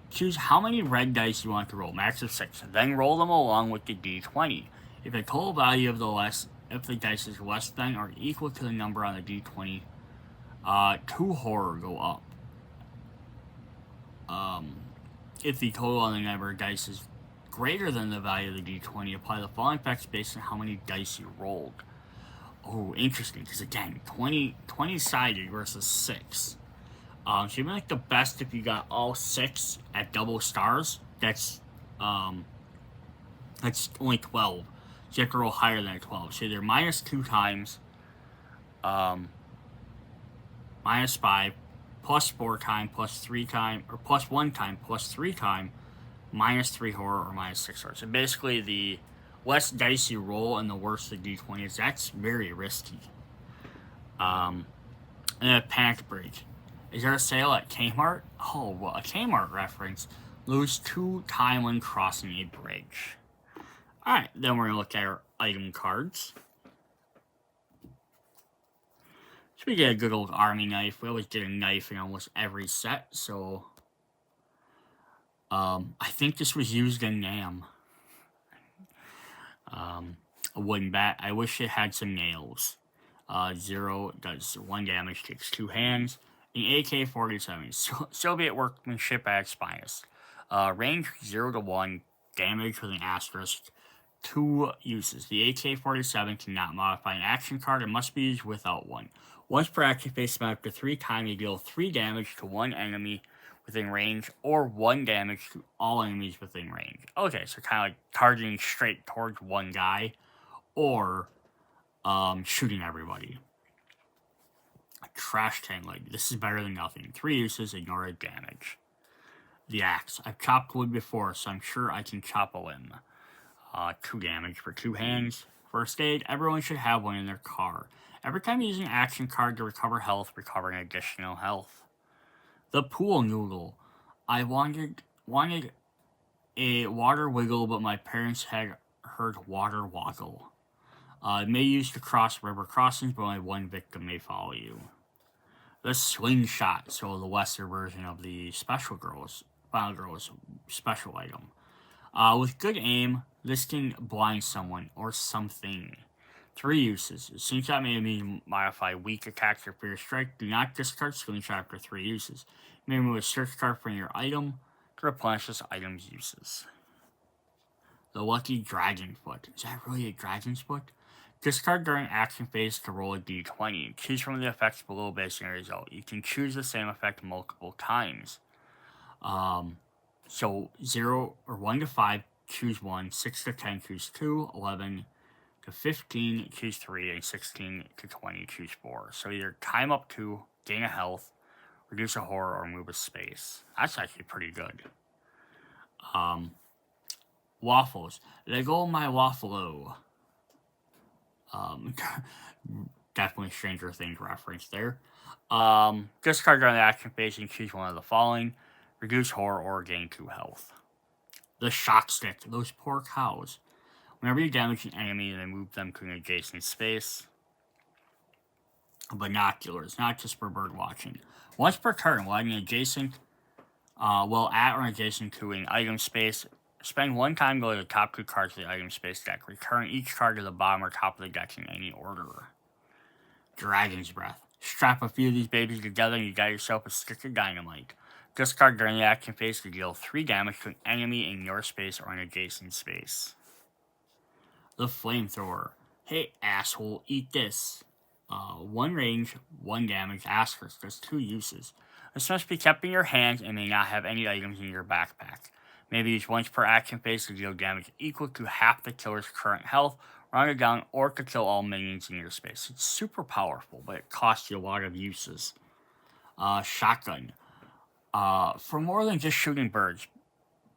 Choose how many red dice you want to roll, max of 6. Then roll them along with the d20. If the total value of if the dice is less than or equal to the number on the d20, 2 horror go up. If the total on the number of dice is greater than the value of the d20, apply the following effects based on how many dice you rolled. Oh, interesting, because again, 20-sided versus 6. So you're like the best if you got all 6 at double stars. That's only 12. So you have to roll higher than a 12. So either minus 2 times, minus 5, plus 4 times, plus 3 times, or plus 1 time, plus 3 times, minus 3 horror, or minus 6 horror. So basically, the less dice you roll and the worse the d20 is. That's very risky. And a panic break. Is there a sale at Kmart? Oh, well, a Kmart reference. Lose 2 time when crossing a bridge. Alright, then we're going to look at our item cards. So we get a good old army knife. We always get a knife in almost every set, so... I think this was used in NAM. A wooden bat. I wish it had some nails. 0 does 1 damage, takes 2 hands. An AK-47, Soviet workmanship at its finest. Range 0 to 1, damage with an asterisk. 2 uses. The AK-47 cannot modify an action card and must be used without one. Once per action phase, spent up to 3 times, you deal 3 damage to 1 enemy within range, or 1 damage to all enemies within range. Okay, so kind of like targeting straight towards one guy, or shooting everybody. A trash can leg. This is better than nothing. 3 uses, ignore the damage. The axe. I've chopped wood before, so I'm sure I can chop a limb. 2 damage for 2 hands. First aid. Everyone should have one in their car. Every time you use an action card to recover health, recover an additional health. The pool noodle. I wanted a water wiggle, but my parents had heard water woggle. It may use to cross river crossings, but only 1 victim may follow you. The slingshot, so the lesser version of the Final Girls special item. With good aim, this can blind someone or something. 3 uses. Slingshot may modify weak attacks or fear strike. Do not discard slingshot after 3 uses. You may remove a search card from your item to replenish this item's uses. The lucky dragon foot. Is that really a dragon's foot? Discard during action phase to roll a d20. Choose from the effects below based on your result. You can choose the same effect multiple times. So 0 or 1 to 5, choose 1. 6 to 10, choose 2. 11 to 15, choose 3. And 16 to 20, choose 4. So either time up 2, gain a health, reduce a horror, or move a space. That's actually pretty good. Waffles. Lego my waffle-o. Definitely Stranger Things reference there. Discard during the action phase and choose one of the following. Reduce horror or gain 2 health. The shock stick. Those poor cows. Whenever you damage an enemy, they move them to an adjacent space. Binoculars, not just for bird watching. Once per turn, while at or adjacent to an item space, spend 1 time to go to the top 2 cards of the item space deck. Return each card to the bottom or top of the deck in any order. Dragon's Breath. Strap a few of these babies together and you got yourself a stick of dynamite. Discard during the action phase to deal 3 damage to an enemy in your space or an adjacent space. The Flamethrower. Hey, asshole, eat this. 1 range, 1 damage, asterisk. There's 2 uses. This must be kept in your hands and may not have any items in your backpack. Maybe used once per action phase to deal damage equal to half the killer's current health, run it down, or to kill all minions in your space. It's super powerful, but it costs you a lot of uses. Shotgun. For more than just shooting birds,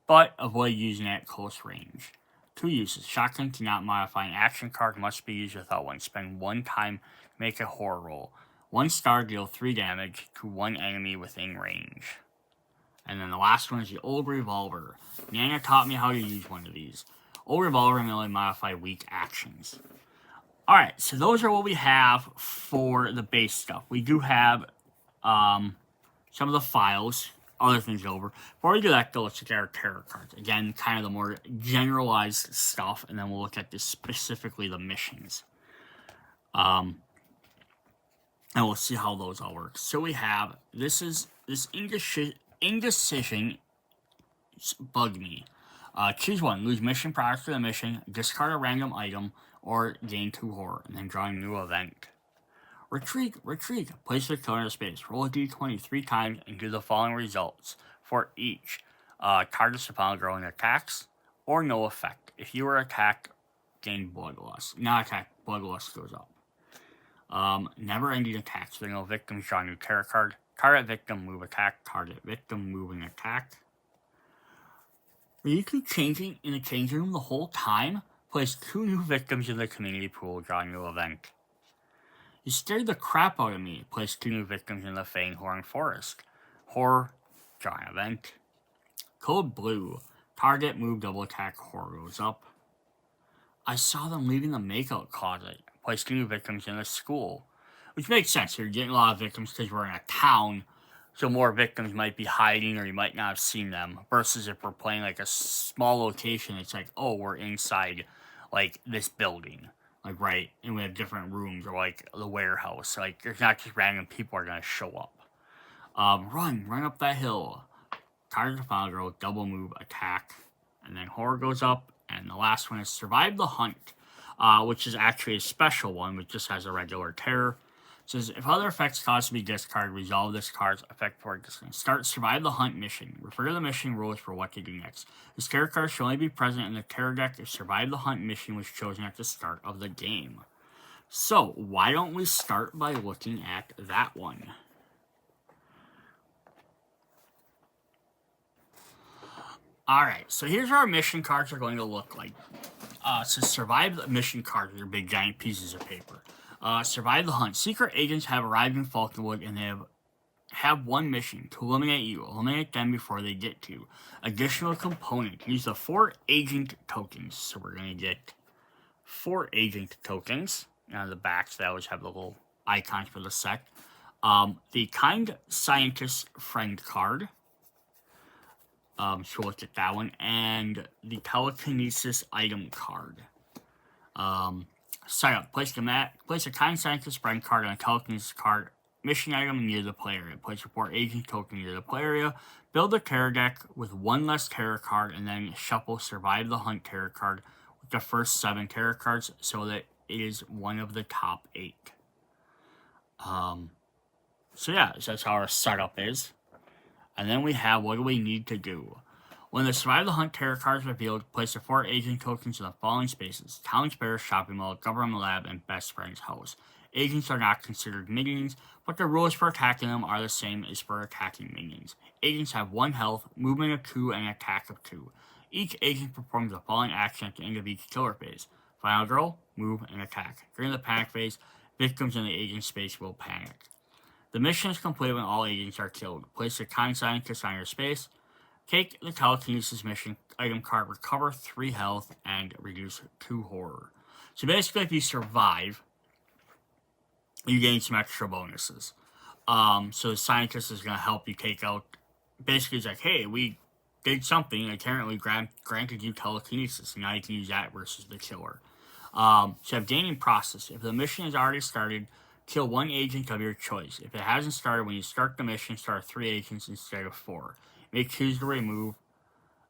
but avoid using it at close range. 2 uses. Shotgun cannot modify an action card, must be used without one. Spend 1 time to make a horror roll. 1 star, deal 3 damage to 1 enemy within range. And then the last one is the old revolver. Nana taught me how to use one of these. Old revolver may only modify weak actions. Alright, so those are what we have for the base stuff. We do have some of the files, other things over. Before we do that, though, let's look at our tarot cards. Again, kind of the more generalized stuff, and then we'll look at this specifically the missions. And we'll see how those all work. So we have, this indecision bug me. Choose one. Lose mission products for the mission, discard a random item, or gain 2 horror, and then draw a new event. Retreat. Place the killer in space. Roll a d20 3 times and do the following results for each. Targets the final growing attacks, or no effect. If you were attacked, gain bloodlust. Not attacked, bloodlust goes up. Never-ending attacks. There are no victims, draw a new tarot card. Target victim, move attack. Target victim, move and attack. Will you keep changing in the changing room the whole time? Place 2 new victims in the community pool, draw a new event. You scared the crap out of me. Place 2 new victims in the Fanghorn Forest. Horror, draw an event. Code blue. Target, move, double attack, horror goes up. I saw them leaving the makeout closet. Place 2 new victims in the school. Which makes sense. You're getting a lot of victims because we're in a town. So more victims might be hiding or you might not have seen them. Versus if we're playing like a small location, it's like, oh, we're inside like this building. Like, right, and we have different rooms, or like the warehouse. Like, there's not just random people are gonna show up. Run up that hill. Target the final girl, double move, attack, and then horror goes up. And the last one is survive the hunt, which is actually a special one, which just has a regular terror. It says, if other effects cause to be discarded, resolve this card's effect for distance. Start survive the hunt mission. Refer to the mission rules for what to do next. This tarot card should only be present in the tarot deck if survive the hunt mission was chosen at the start of the game. So, why don't we start by looking at that one? Alright, so here's how our mission cards are going to look like. So survive the mission cards are big giant pieces of paper. Survive the hunt. Secret agents have arrived in Falconwood and they have 1 mission to eliminate you. Eliminate them before they get to you. Additional component. Use the 4 agent tokens. So we're going to get 4 agent tokens. On the backs, they always have the little icons for the sect. The kind scientist friend card. So we'll look at that one. And the telekinesis item card. Setup. Place a kind scientist friend card on a telekinesis card mission item near the play area. Place a 4 agent token near the play area. Build a terror deck with 1 less terror card, and then shuffle survive the hunt terror card with the first 7 terror cards so that it is one of the top 8. So yeah, so that's how our setup is. And then we have what do we need to do. When the Survive the Hunt tarot card is revealed, place the 4 agent tokens in the following spaces: Town Square, Shopping Mall, Government Lab, and Best Friend's House. Agents are not considered minions, but the rules for attacking them are the same as for attacking minions. Agents have 1 health, movement of 2, and attack of 2. Each agent performs the following action at the end of each killer phase: Final Girl, move, and attack. During the panic phase, victims in the agent space will panic. The mission is complete when all agents are killed. Place a kind scientist on your space. Take the telekinesis mission item card, recover 3 health, and reduce 2 horror. So basically, if you survive, you gain some extra bonuses. So the scientist is going to help you take out. Basically, it's like, hey, we did something and apparently granted you telekinesis, and now you can use that versus the killer. So you have gaining process. If the mission has already started, kill 1 agent of your choice. If it hasn't started, when you start the mission, start 3 agents instead of 4. You may choose to remove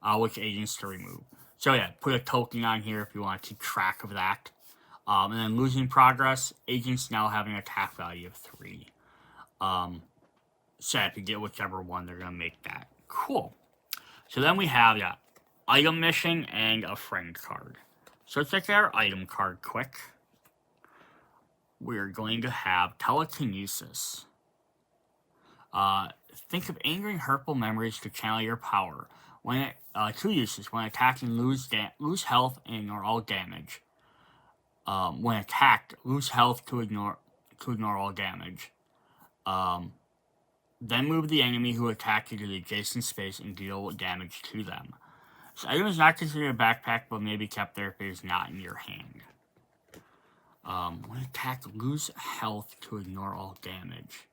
which agents to remove. So yeah, put a token on here if you want to keep track of that. And then losing progress, agents now have an attack value of 3. So if you get whichever one, they're going to make that. Cool. So then we have item mission and a friend card. So let's look at our item card quick. We're going to have telekinesis. Think of angering, hurtful memories to channel your power. When 2 uses. When attacking, lose health and ignore all damage. When attacked, lose health to ignore all damage. Then move the enemy who attacked you to the adjacent space and deal damage to them. This item is not considered a backpack, but may be kept there if it is not in your hand. When attacked, lose health to ignore all damage.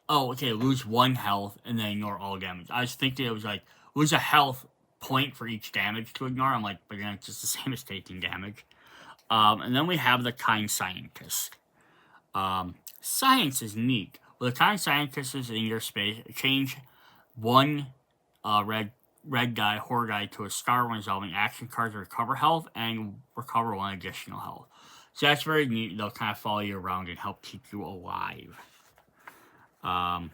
Oh, okay, lose 1 health and then ignore all damage. I was thinking it was like, lose a health point for each damage to ignore. I'm like, but then it's just the same as taking damage. And then we have the kind scientist. Science is neat. Well, the kind scientist is in your space. Change 1 red guy, horror guy to a star when resolving action cards to recover health and recover 1 additional health. So that's very neat. They'll kind of follow you around and help keep you alive. Alright,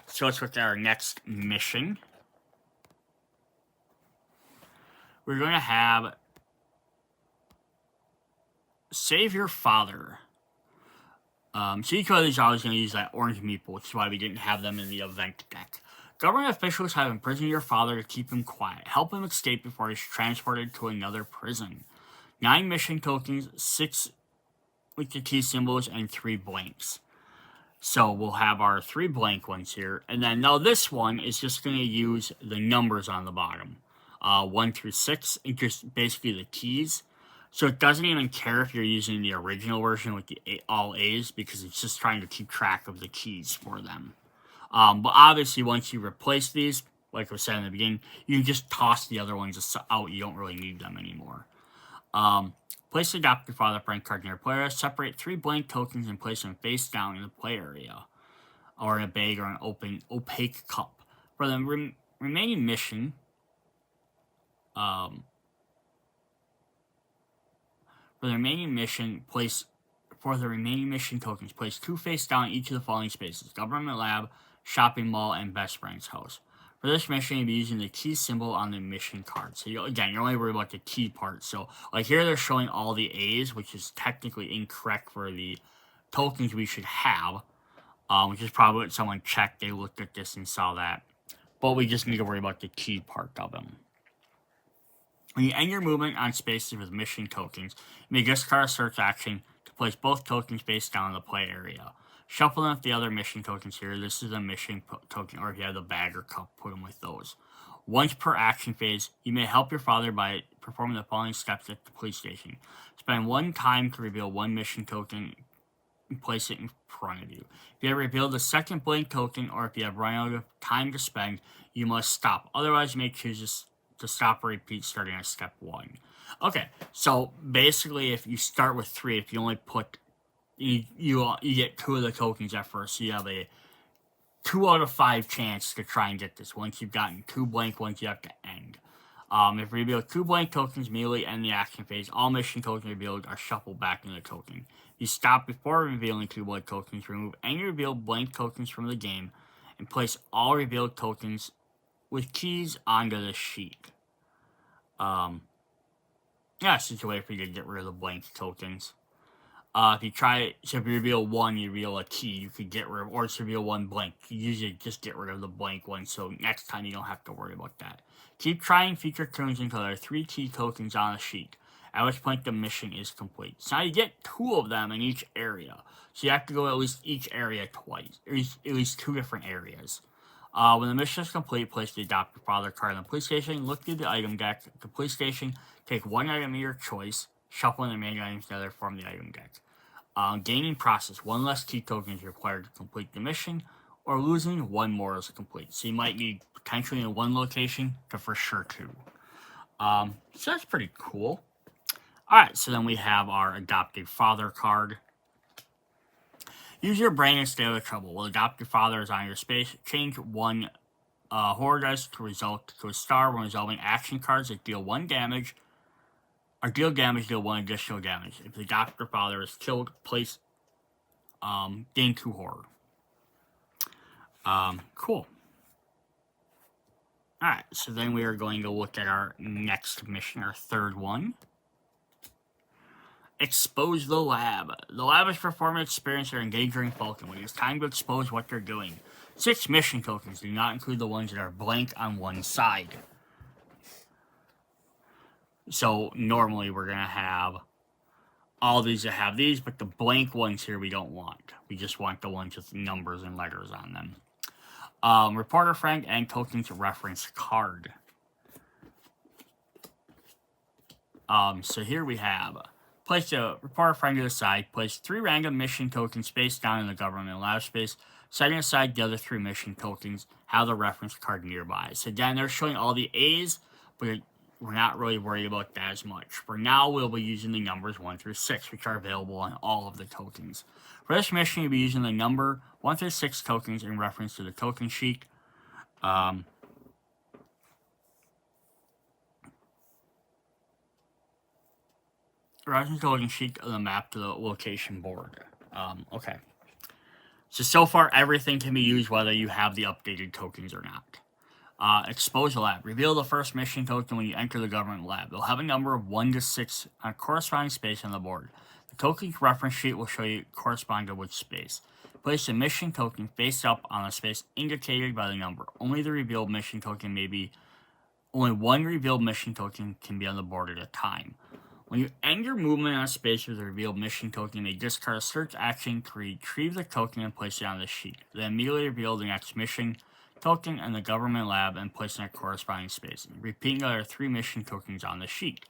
so let's look at our next mission. We're going to have Save Your Father. Chico is always going to use that orange meeple, which is why we didn't have them in the event deck. Government officials have imprisoned your father to keep him quiet. Help him escape before he's transported to another prison. 9 mission tokens, 6 with the T symbols, and 3 blanks. So we'll have our 3 blank ones here. And then now this one is just going to use the numbers on the bottom. 1 through 6, and just basically the keys. So it doesn't even care if you're using the original version with the all A's, because it's just trying to keep track of the keys for them. But obviously once you replace these, like I said in the beginning, you can just toss the other ones out. You don't really need them anymore. Place the Adopt Your Father friend card near player. Separate 3 blank tokens and place them face down in the play area, or in a bag or an opaque cup. For the remaining mission, tokens, place 2 face down in each of the following spaces: Government Lab, Shopping Mall, and Best Friend's House. For this mission, you'll be using the key symbol on the mission card. So, you're only worried about the key part. So, like here, they're showing all the A's, which is technically incorrect for the tokens we should have, which is probably what someone checked. They looked at this and saw that. But we just need to worry about the key part of them. When you end your movement on spaces with mission tokens, you may discard a search action to place both tokens face down in the play area. Shuffle them with the other mission tokens here. This is a mission token, or if you have the bag or cup, put them with those. Once per action phase, you may help your father by performing the following steps at the police station. Spend 1 time to reveal 1 mission token and place it in front of you. If you have revealed the second blank token, or if you have run out of time to spend, you must stop. Otherwise, you may choose to stop or repeat starting at step 1. Okay, so basically if you start with 3, if you only put, you get 2 of the tokens at first, so you have a 2 out of 5 chance to try and get this. Once you've gotten 2 blank ones, you have to end. If you reveal 2 blank tokens, immediately end the action phase. All mission tokens revealed are shuffled back in the token. If you stop before revealing 2 blank tokens, remove any revealed blank tokens from the game, and place all revealed tokens with keys onto the sheet. It's just a way for you to get rid of the blank tokens. If you reveal 1, you reveal a key, you could get rid of, or just reveal 1 blank. You usually just get rid of the blank one, so next time you don't have to worry about that. Keep trying feature turns until there are 3 key tokens on a sheet, at which point the mission is complete. So now you get 2 of them in each area, so you have to go at least each area twice, or at least 2 different areas. When the mission is complete, place the Adopt Your Father card on the police station, look through the item deck at the police station, take 1 item of your choice, shuffle the remaining items together, form the item deck. Gaining process, 1 less key token is required to complete the mission, or losing 1 more is complete. So you might need potentially in 1 location, but for sure 2. So that's pretty cool. Alright, so then we have our Adopted Father card. Use your brain and stay out of trouble. While Adopt Your Father is on your space, change 1 horror dice to result to a star when resolving action cards that deal 1 damage or deal damage, deal 1 additional damage. If the doctor father is killed, place gain 2 horror. Cool. Alright, so then we are going to look at our next mission, our third one. Expose the lab. The lab is performing experiments that are endangering Falconwood. It's time to expose what they're doing. 6 mission tokens do not include the ones that are blank on one side. So normally we're going to have all these that have these, but the blank ones here we don't want. We just want the ones with numbers and letters on them. Reporter friend and tokens reference card. So here we have, place a reporter friend to the side, place 3 random mission tokens spaced down in the government lab space, setting aside the other 3 mission tokens, have the reference card nearby. So again, they're showing all the A's, but we're not really worried about that as much. For now, we'll be using the numbers 1 through 6, which are available on all of the tokens. For this mission, you'll be using the number 1 through 6 tokens in reference to the token sheet. Reference token sheet of the map to the location board. Okay. So far, everything can be used whether you have the updated tokens or not. Expose the lab. Reveal the first mission token when you enter the government lab. They'll have a number of 1 to 6 on a corresponding space on the board. The token's reference sheet will show you correspond to which space. Place the mission token face up on the space indicated by the number. Only the revealed mission token may be... Only 1 revealed mission token can be on the board at a time. When you end your movement on a space with a revealed mission token, you may discard a search action to retrieve the token and place it on the sheet. Then immediately reveal the next mission token in the government lab and place in a corresponding space. Repeating the other 3 mission tokens on the sheet.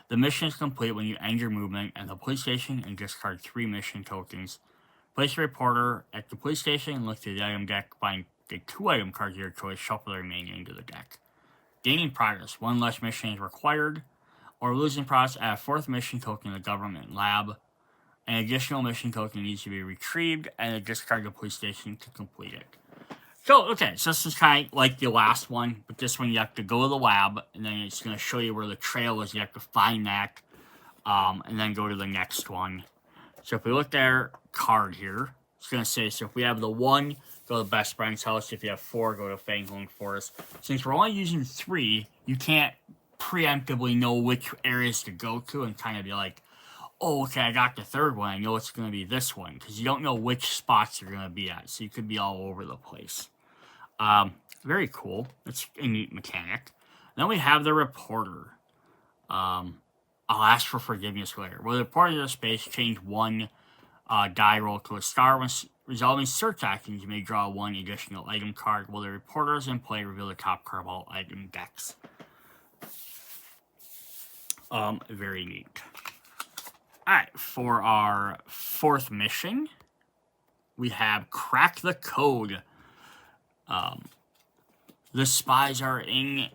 The mission is complete when you end your movement at the police station and discard 3 mission tokens. Place a reporter at the police station and look through the item deck, find the 2 item cards of your choice, shuffle the remaining into the deck. Gaining progress. 1 less mission is required. Or losing progress, add a 4th mission token in the government lab. An additional mission token needs to be retrieved and discard the police station to complete it. So, okay, so this is kind of like the last one, but this one you have to go to the lab, and then it's going to show you where the trail is. You have to find that, and then go to the next one. So if we look at our card here, it's going to say, so if we have the 1, go to the best friend's house. If you have 4, go to Falconwood Forest. Since we're only using 3, you can't preemptively know which areas to go to and kind of be like, oh, okay, I got the 3rd one. I know it's going to be this one, because you don't know which spots you're going to be at, so you could be all over the place. Very cool. It's a neat mechanic. Then we have the reporter. I'll ask for forgiveness later. With the reporter in space, change 1 die roll to a star. When resolving search actions, you may draw 1 additional item card. While the reporter is in play, reveal the top card of all item decks. Very neat. Alright, for our 4th mission, we have Crack the Code. The spies are in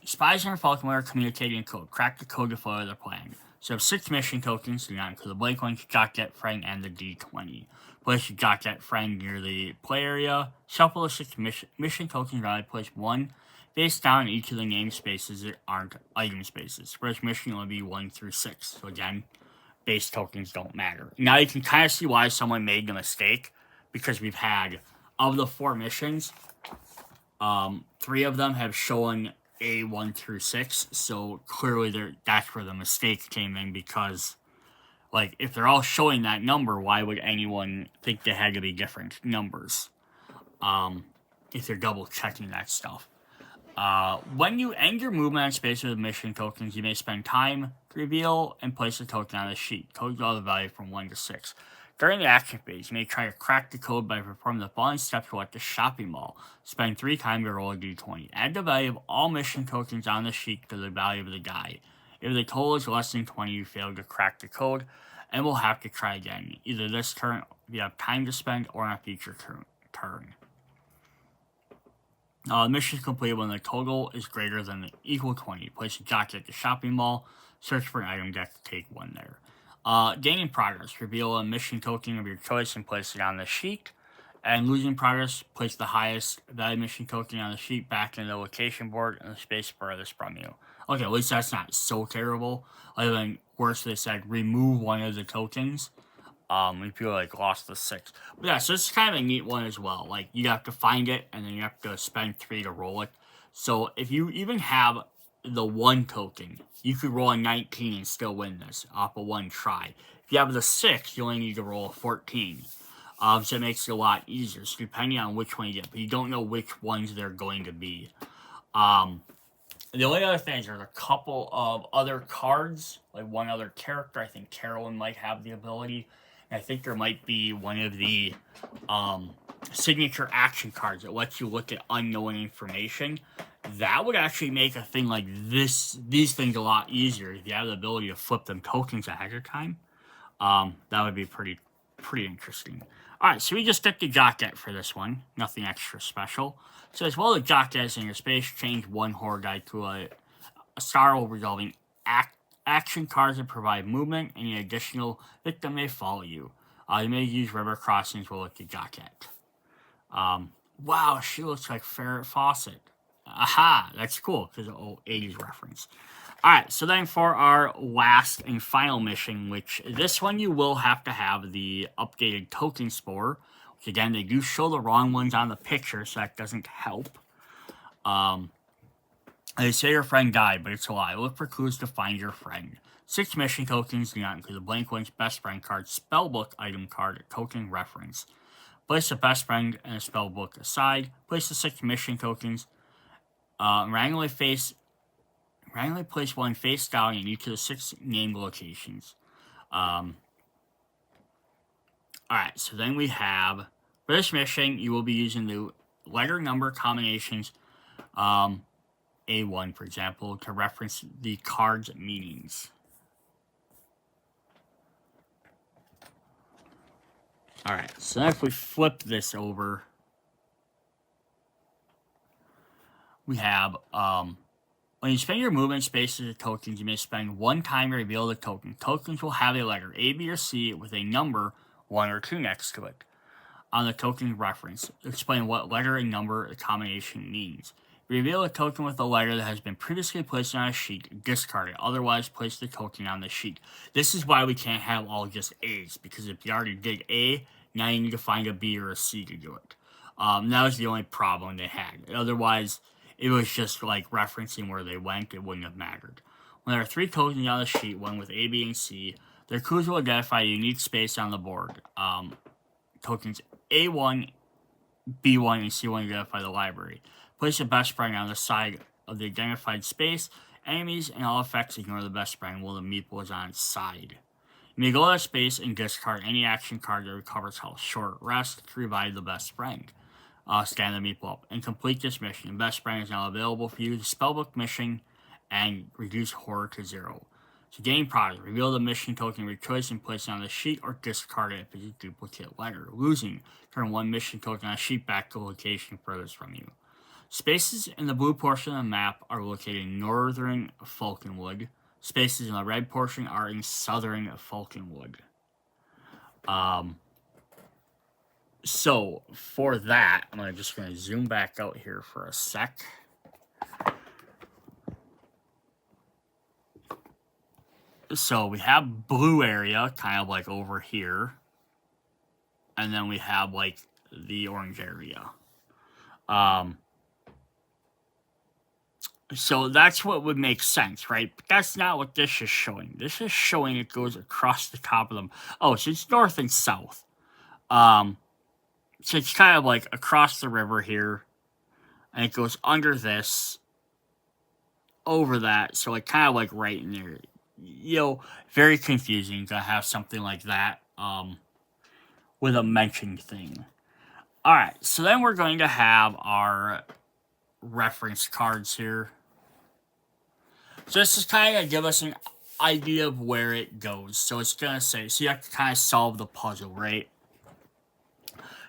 Falconwood are communicating in code. Crack the code to follow their plan. So 6 mission tokens, do not include the blank ones, got that friend, and the D20. Place your got that friend near the play area. Shuffle the 6 mission tokens around. Place 1 face down in each of the namespaces that aren't item spaces. First mission will be 1 through 6. So again, base tokens don't matter. Now you can kind of see why someone made the mistake, because we've had, of the 4 missions, 3 of them have shown A1 through 6, so clearly that's where the mistake came in, because, like, if they're all showing that number, why would anyone think they had to be different numbers, if they're double-checking that stuff. When you end your movement on space with mission tokens, you may spend time to reveal and place a token on the sheet. Tokens all the value from 1 to 6. During the action phase, you may try to crack the code by performing the following steps while at the shopping mall. Spend 3 times to roll a d20. Add the value of all mission tokens on the sheet to the value of the die. If the total is less than 20, you fail to crack the code, and will have to try again, either this turn if you have time to spend or on a future turn. The mission is complete when the total is greater than the equal 20. Place a jockey at the shopping mall. Search for an item deck to take 1 there. Gaining progress. Reveal a mission token of your choice and place it on the sheet. And losing progress, place the highest value mission token on the sheet back in the location board and the space furthest from you. Okay, at least that's not so terrible. Other than worse, they said remove one of the tokens. If you like lost the 6. But yeah, so it's kind of a neat one as well. Like you have to find it and then you have to spend 3 to roll it. So if you even have the 1 token, you could roll a 19 and still win this off of 1 try. If you have the 6, you only need to roll a 14. So it makes it a lot easier. So depending on which one you get, but you don't know which ones they're going to be. The only other thing is there's a couple of other cards, like one other character. I think Carolyn might have the ability. And I think there might be one of the signature action cards that lets you look at unknown information. That would actually make a thing like these things a lot easier if you have the ability to flip them tokens ahead of time. That would be pretty interesting. Alright, so we just get the Jocket for this one. Nothing extra special. So as well, the Jocket is in your space, change 1 horror guide to a star resolving action cards that provide movement. Any additional victim may follow you. You may use river crossings with the Jocket. Wow, she looks like Farrah Fawcett. Aha, that's cool, because of the old 80s reference. Alright, so then for our last and final mission, which this one you will have to have the updated token spore, which again, they do show the wrong ones on the picture, so that doesn't help. They say your friend died, but it's a lie. Look for clues to find your friend. 6 mission tokens do not include the blank one's best friend card, spellbook item card, token reference. Place the best friend and a spellbook aside. Place the 6 mission tokens. Randomly place 1 face down in each of the 6 named locations. Alright, so then we have, for this mission, you will be using the letter number combinations, A1, for example, to reference the card's meanings. Alright, so if we flip this over, we have, when you spend your movement spaces of tokens, you may spend 1 time to reveal the token. Tokens will have a letter A, B, or C with a number 1 or 2 next to it. On the token reference, explain what letter and number the combination means. Reveal a token with a letter that has been previously placed on a sheet, discard it. Otherwise, place the token on the sheet. This is why we can't have all just A's, because if you already did A, now you need to find a B or a C to do it. That was the only problem they had. Otherwise, it was just like referencing where they went. It wouldn't have mattered. When there are 3 tokens on the sheet, one with A, B, and C, their clues will identify a unique space on the board. Tokens A1, B1, and C1 identify the library. Place the best friend on the side of the identified space. Enemies and all effects ignore the best friend while the meeple is on its side. You may go to that space and discard any action card that recovers health. Short rest to revive the best friend. Scan the meeple up and complete this mission. The best friend is now available for you. The spellbook mission and reduce horror to 0. So gain progress. Reveal the mission token of your choice and place it on the sheet or discard it if it's a duplicate letter. Losing. Turn 1 mission token on a sheet back to the location furthest from you. Spaces in the blue portion of the map are located in northern Falconwood. Spaces in the red portion are in southern Falconwood. So, for that, I'm just going to zoom back out here for a sec. So, we have blue area, kind of like over here. And then we have, like, the orange area. So, that's what would make sense, right? But that's not what this is showing. This is showing it goes across the top of them. Oh, so it's north and south. So it's kind of like across the river here, and it goes under this, over that, so like kind of like right in there. You know, very confusing to have something like that, with a mentioned thing. Alright, so then we're going to have our reference cards here. So this is kind of give us an idea of where it goes. So it's going to say, so you have to kind of solve the puzzle, right?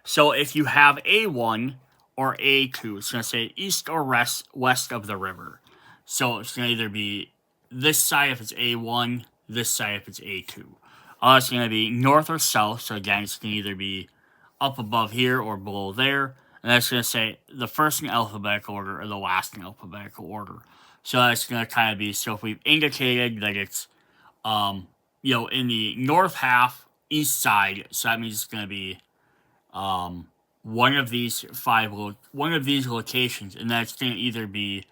So if you have A1 or A2, it's going to say east or west of the river. So it's going to either be this side if it's A1, this side if it's A2. It's going to be north or south. So again, it's going to either be up above here or below there. And that's going to say the first in alphabetical order or the last in alphabetical order. So that's going to kind of be, so if we've indicated that it's, in the north half, east side, so that means it's going to be one of these locations, and that's going to either be,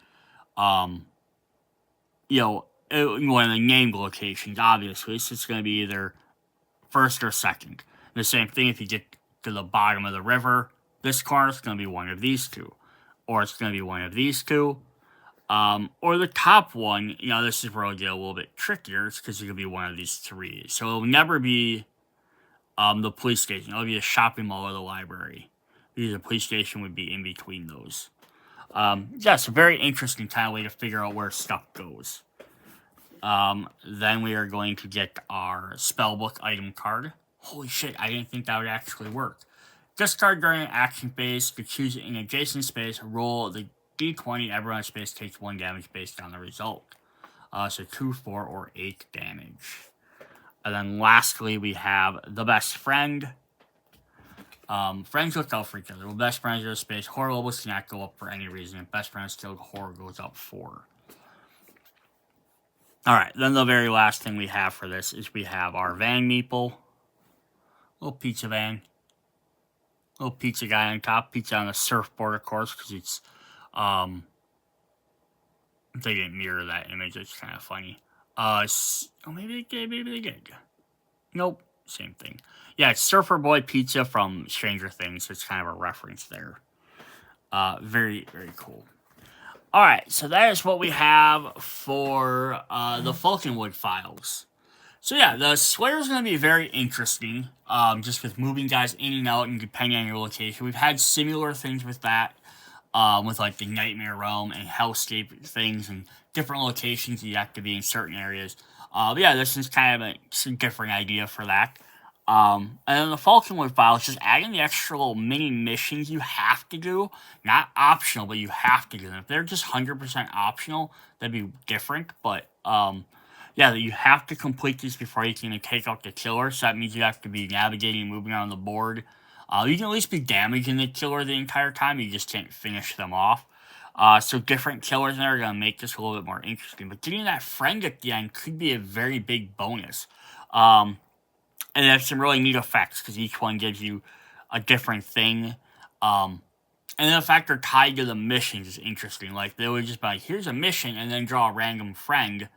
one of the named locations, obviously. So it's going to be either first or second. The same thing if you get to the bottom of the river, this corner is going to be one of these two. Or it's going to be one of these two. Or the top one, this is where it'll get a little bit trickier. It's because it could be one of these three. So it'll never be the police station. It'll be a shopping mall or the library. Because the police station would be in between those. It's a very interesting kind of way to figure out where stuff goes. Then we are going to get our spellbook item card. Holy shit, I didn't think that would actually work. Discard during an action phase. To choose an adjacent space, roll the d20. Everyone in space takes 1 damage based on the result. So 2, 4, or 8 damage. And then lastly, we have the best friend. Friends look out for each other. Well, best friends are in space. Horror levels cannot go up for any reason. If best friends killed, horror goes up 4. Alright, then the very last thing we have for this is we have our van meeple. Little pizza van. Little pizza guy on top. Pizza on the surfboard, of course, because it's, they didn't mirror that image. It's kind of funny. Maybe they did. Nope, same thing. Yeah, it's Surfer Boy Pizza from Stranger Things. It's kind of a reference there. Very, very cool. Alright, so that is what we have for the Falconwood Files. So yeah, the Slayer is going to be very interesting, just with moving guys in and out and depending on your location. We've had similar things with that, with like the Nightmare Realm and Hellscape things and different locations you have to be in certain areas. But yeah, this is kind of a different idea for that. And then the Falconwood Files, just adding the extra little mini missions you have to do. Not optional, but you have to do them. If they're just 100% optional, that'd be different. But, yeah, you have to complete these before you can take out the killer. So that means you have to be navigating and moving around the board. You can at least be damaging the killer the entire time. You just can't finish them off. So different killers in there are going to make this a little bit more interesting. But getting that friend at the end could be a very big bonus. And they have some really neat effects, because each one gives you a different thing. And the fact they're tied to the missions is interesting. Like, they would just be like, here's a mission, and then draw a random friend.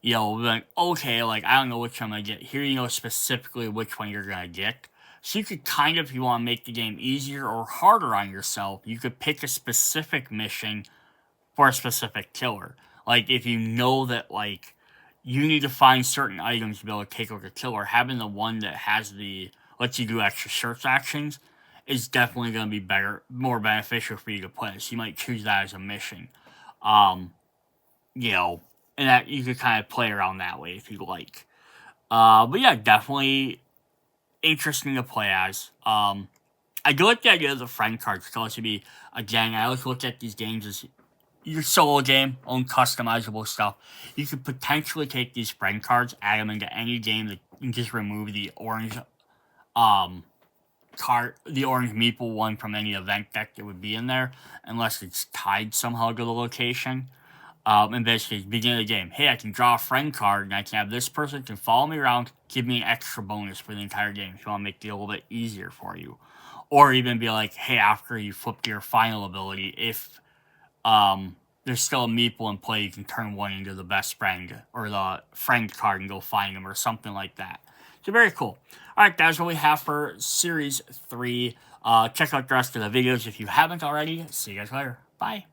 Like, okay, like, I don't know which one I'm going to get. Here you know specifically which one you're going to get. So you could kind of, if you want to make the game easier or harder on yourself, you could pick a specific mission for a specific killer. Like, if you know that, like, you need to find certain items to be able to take over the killer, having the one that has lets you do extra search actions is definitely going to be better, more beneficial for you to play. So you might choose that as a mission. And that you could kind of play around that way if you like. But yeah, definitely interesting to play as. I do like the idea of the friend cards. Because to be, again, I always look at these games as your solo game, own customizable stuff. You could potentially take these friend cards, add them into any game, and just remove the orange card, the orange meeple one from any event deck that would be in there, unless it's tied somehow to the location. And basically, beginning of the game, hey, I can draw a friend card, and I can have this person can follow me around, give me an extra bonus for the entire game if you want to make it a little bit easier for you. Or even be like, hey, after you flip to your final ability, if there's still a meeple in play, you can turn one into the best friend, or the friend card and go find them, or something like that. So very cool. Alright, that's what we have for Series 3. Check out the rest of the videos if you haven't already. See you guys later. Bye.